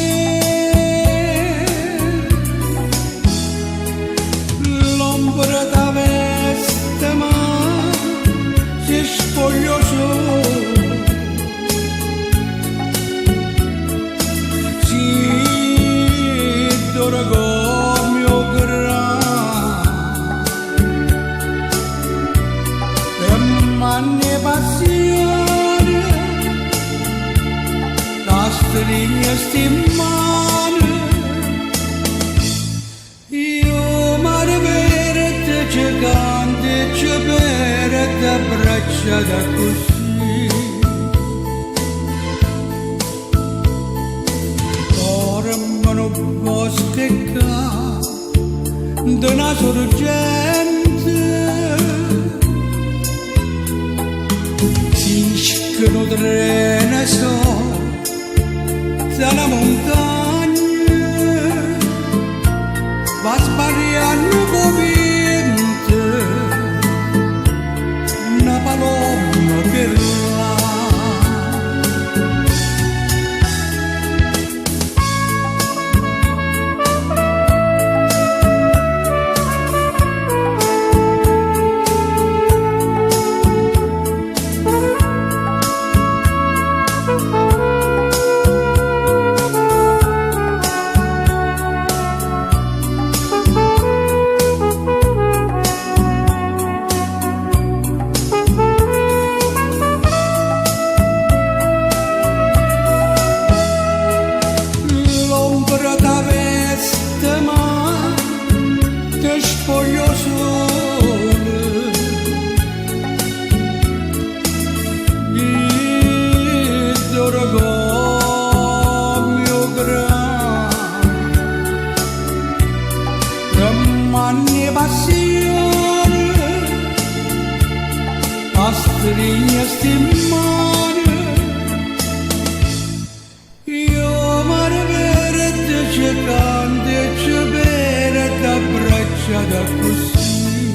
manne passione, la stringe stimmane, io mare verde ci cante, ci perde braccia da così. Dormono boschi d'una sorgente, fischano trene dalla montagna, va spariando con vento, una paloma per là. Stringe stimmane, io mare verde ci cante, ci perde braccia da così,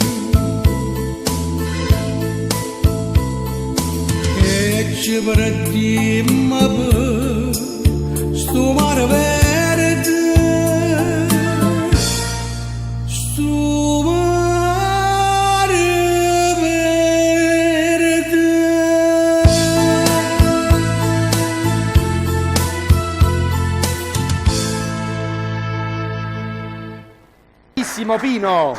e ci prendiamo per sto mare verde, sto mare. Pino,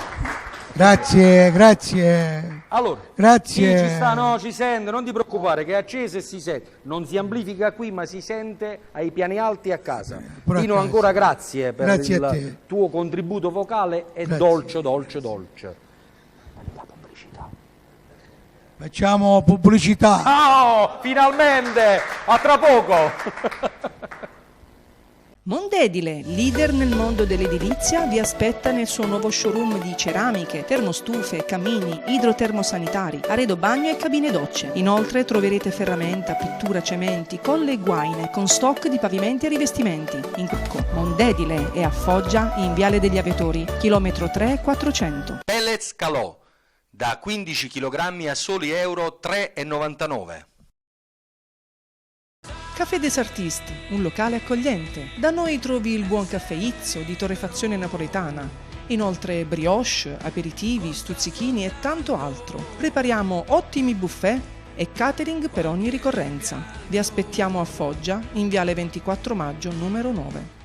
Grazie, grazie. allora, Grazie. chi ci sta, no, ci sente, non ti preoccupare che è acceso e si sente, non si amplifica qui ma si sente ai piani alti a casa. Pure a Pino, casa. ancora grazie per Grazie a te. il tuo contributo vocale e Grazie. dolce. La pubblicità. Facciamo pubblicità. Oh, finalmente, a tra poco. Mondedile, leader nel mondo dell'edilizia, vi aspetta nel suo nuovo showroom di ceramiche, termostufe, camini, idrotermosanitari, arredo bagno e cabine docce. Inoltre troverete ferramenta, pittura, cementi, colle e guaine, con stock di pavimenti e rivestimenti. In Mondedile è a Foggia, in Viale degli Aviatori, chilometro 3 400. Pellets Calò, da 15 kg a soli euro 3,99. Café des Artistes, un locale accogliente. Da noi trovi il buon caffè Izzo di torrefazione napoletana. Inoltre brioche, aperitivi, stuzzichini e tanto altro. Prepariamo ottimi buffet e catering per ogni ricorrenza. Vi aspettiamo a Foggia, in Viale 24 Maggio, numero 9.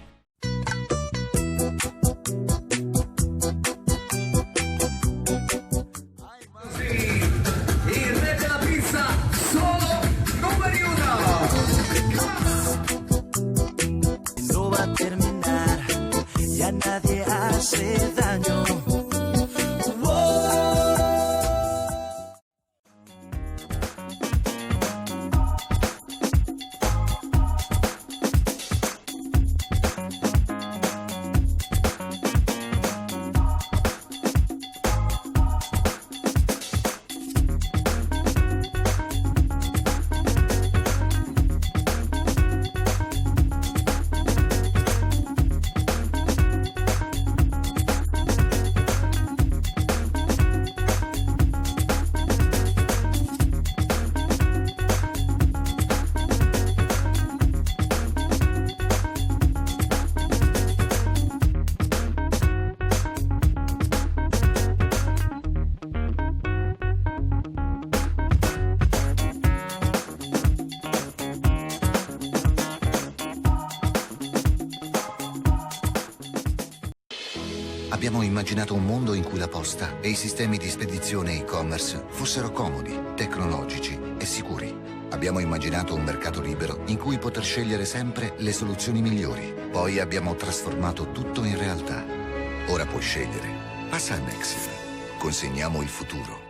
Nadie hace daño. Abbiamo immaginato un mondo in cui la posta e i sistemi di spedizione e e-commerce fossero comodi, tecnologici Abbiamo immaginato un mercato libero in cui poter scegliere sempre le soluzioni migliori. Poi abbiamo trasformato tutto in realtà. Ora puoi scegliere. Passa a Nexi. Consegniamo il futuro.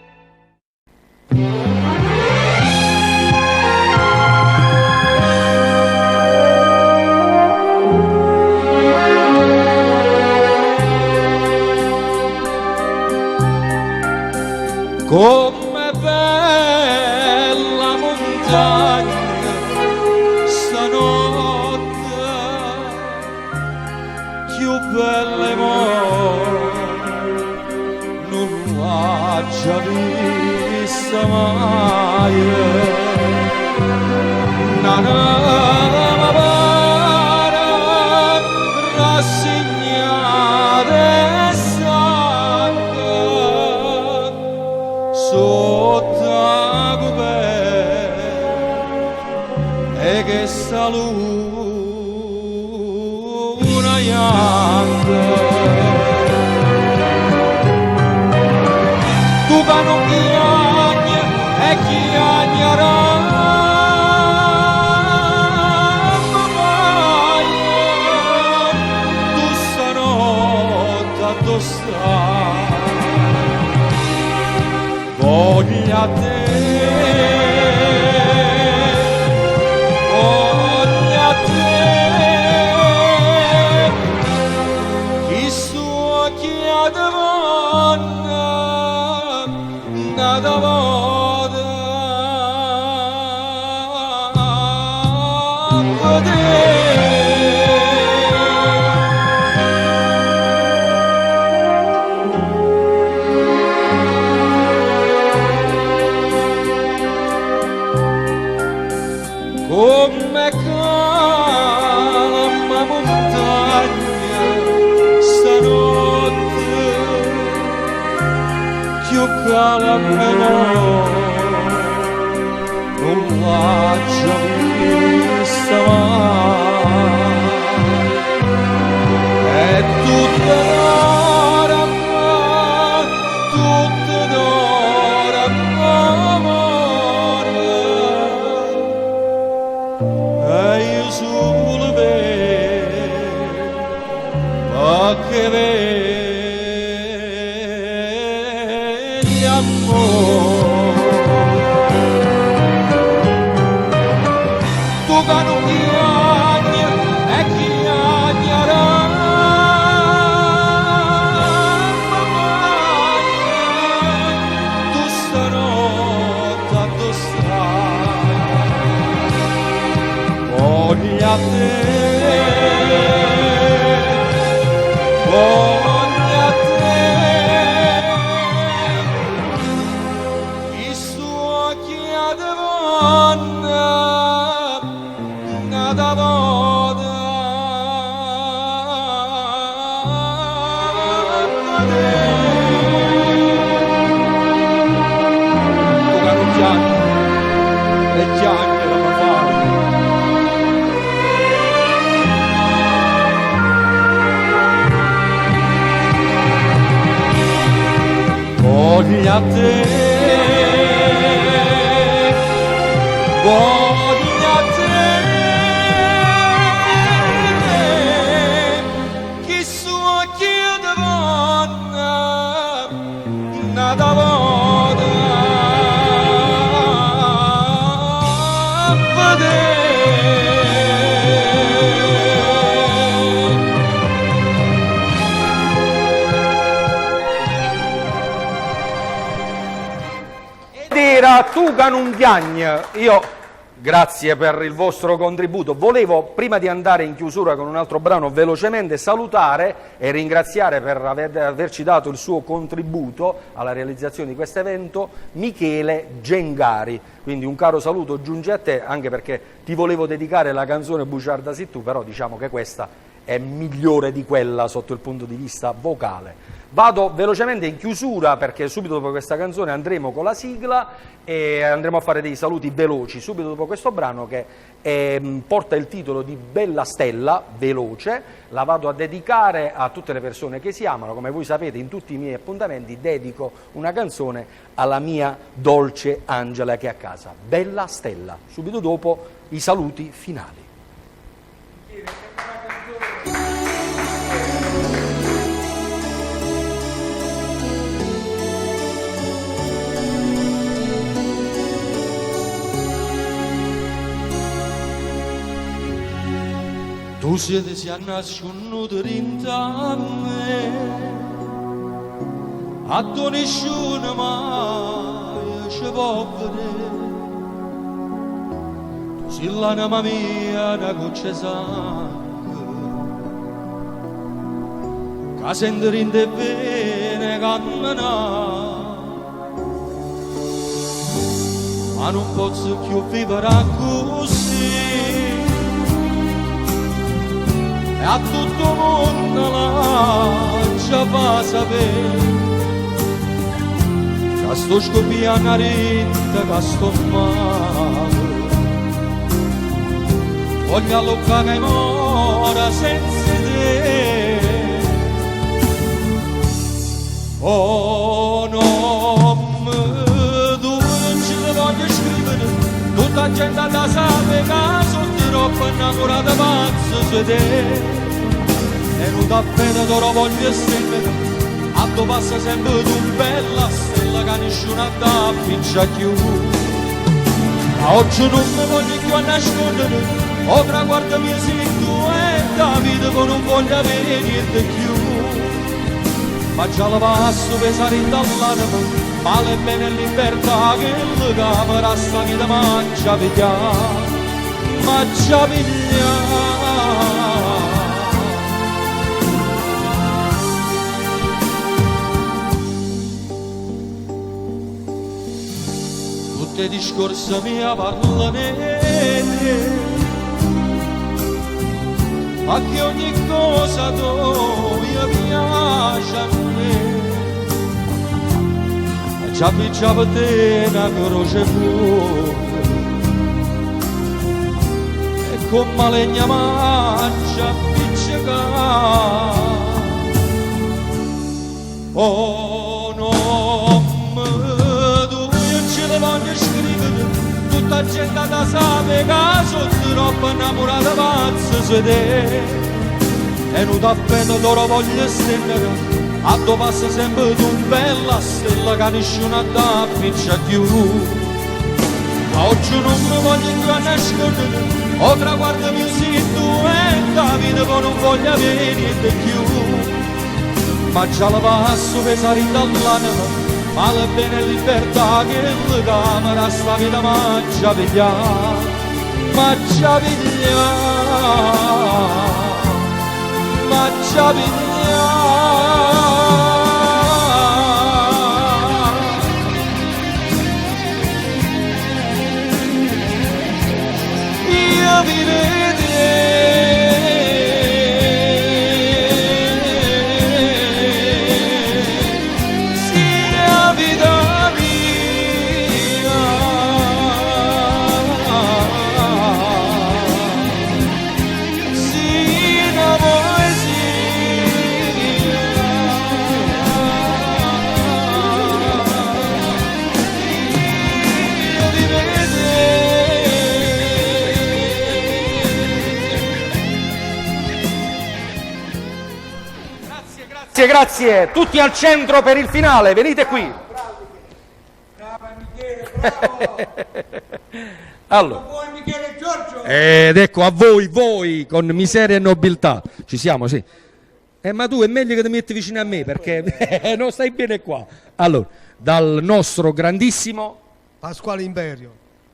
Come bella montagna stanotte, più belle non l'ha già vista mai. Nanama pare rassegnata e stanca sotto la coperta e che sta luna bianca. Tu che non chiagni e chiagnerà mai, tu stanotte addossai. Voglio a te, voglio a te, chi so chi ha davanti, nada vada a te. Come calma montagna stanotte, più calma non l'ha già vista mai. E tutta l'ora, tutta l'ora, amore. E io solo vedo, ma che vedi amore. Tu che non chiagni e chiagnerà mai, tu stanotte addossai. Voglio a te, voglio a te, chi so chi ha davanti, nada vada a te. Tu che non chiagni e chiagnerà mai. Voglio a te, voglio a te, chi so chi davanti, nada vada a vedere. Era tu che non chiagni. Io grazie per il vostro contributo. Volevo, prima di andare in chiusura con un altro brano, velocemente salutare e ringraziare per averci dato il suo contributo alla realizzazione di questo evento Michele Gengari. Quindi un caro saluto giunge a te, anche perché ti volevo dedicare la canzone Bugiarda si tu, però diciamo che questa è migliore di quella sotto il punto di vista vocale. Vado velocemente in chiusura perché subito dopo questa canzone andremo con la sigla e andremo a fare dei saluti veloci subito dopo questo brano che porta il titolo di Bella Stella, veloce. La vado a dedicare a tutte le persone che si amano. Come voi sapete, in tutti i miei appuntamenti dedico una canzone alla mia dolce Angela che è a casa. Bella Stella, subito dopo i saluti finali. Tu siete si nasconuto dentro a me, a tu nessuno mai ci può vedere. Tu sei l'anima mia, una goccia sangue, che sente rinde bene camminare, ma non posso più vivere così. E a tutto il mondo la ci fa sapere che sto scoppiando a rete, che sto male. Voglio allocare che mora senza te. Oh no, tu non ci le voglio scrivere, tutta gente da sapere che sono troppo innamorata pazzo su te. E non da pena te lo voglio stendere, a tu passa sempre tu bella stella che nessuno da pincia più. Ma oggi non mi voglio più a nascondere, o traguardo mio sei tu e da vita che non voglio avere niente più. Ma già la passo pesare dall'anima, male e bene libertà che la camera sta vita mangia piglia, mangia piglia. Tutti i discorsi mia parlano ma che ogni cosa tu mi piace a me. Già picciava te una croce pure e con malegna mangia piccica. Oh no, tu io ce le voglio scrivere, tutta gente da sapere che sono troppo innamorata pazza su te. E non da pena te lo voglio stendere, a tu passa sempre tu bella stella che nessuno da piccia più. Ma oggi non mi voglio più a nascondere, o traguardo mio sei tu e da vita che non voglio avere niente più. Ma già la passo pesare dall'anima, male bene libertà che la camera sta vita mangia piglia, mangia piglia, mangia piglia. Io vi Grazie, tutti al centro per il finale, venite qui. Allora. Ed ecco a voi con miseria e nobiltà. Ci siamo, sì. Ma tu è meglio che ti metti vicino a me perché non stai bene qua. Allora, dal nostro grandissimo Pasquale Imperio,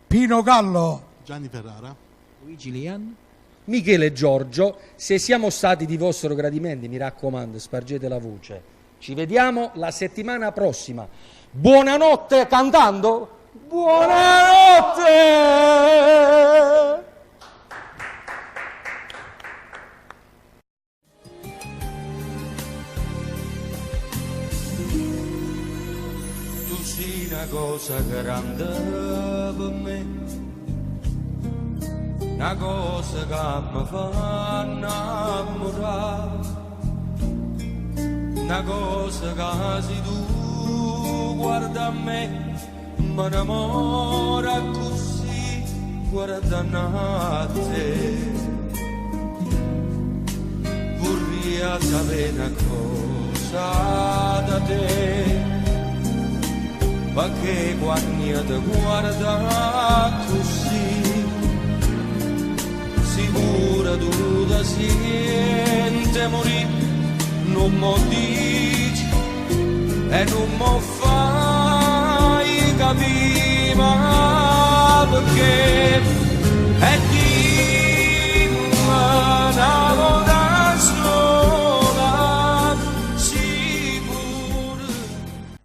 Pino Gallo, Gianni Ferrara, Luigi Lian, Michele Giorgio. Se siamo stati di vostro gradimento, mi raccomando, spargete la voce. Ci vediamo la settimana prossima. Buonanotte cantando. Buonanotte. cosa grande per me, una cosa che mi fa innamorare, una cosa che se tu guarda a me mi innamora così, guardando a te. Vorrei sapere una cosa da te, perché quando ti guarda così, sicura tu ti senti morire, non mi dici e non mi fai capire, ma perché è chi una volta sola, sicura.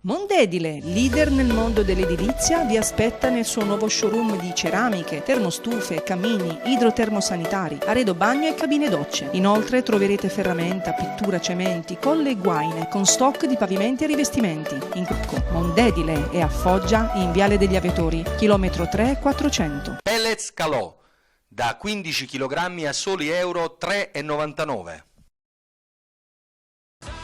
Mondedile, leader nel mondo dell'edilizia, vi aspetta nel suo nuovo showroom di ceramiche, termostufe, camini, idrotermosanitari, arredo bagno e cabine docce. Inoltre troverete ferramenta, pittura, cementi, colle e guaine, con stock di pavimenti e rivestimenti. In Mondedile è a Foggia, in Viale degli Avetori, chilometro 3 400. Pellets Calò, da 15 kg a soli euro 3,99.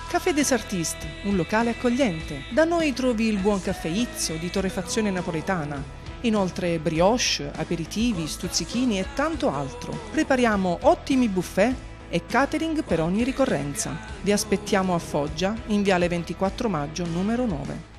Café des Artistes, un locale accogliente. Da noi trovi il buon caffè Izzo di torrefazione napoletana. Inoltre brioche, aperitivi, stuzzichini e tanto altro. Prepariamo ottimi buffet e catering per ogni ricorrenza. Vi aspettiamo a Foggia, in Viale 24 Maggio, numero 9.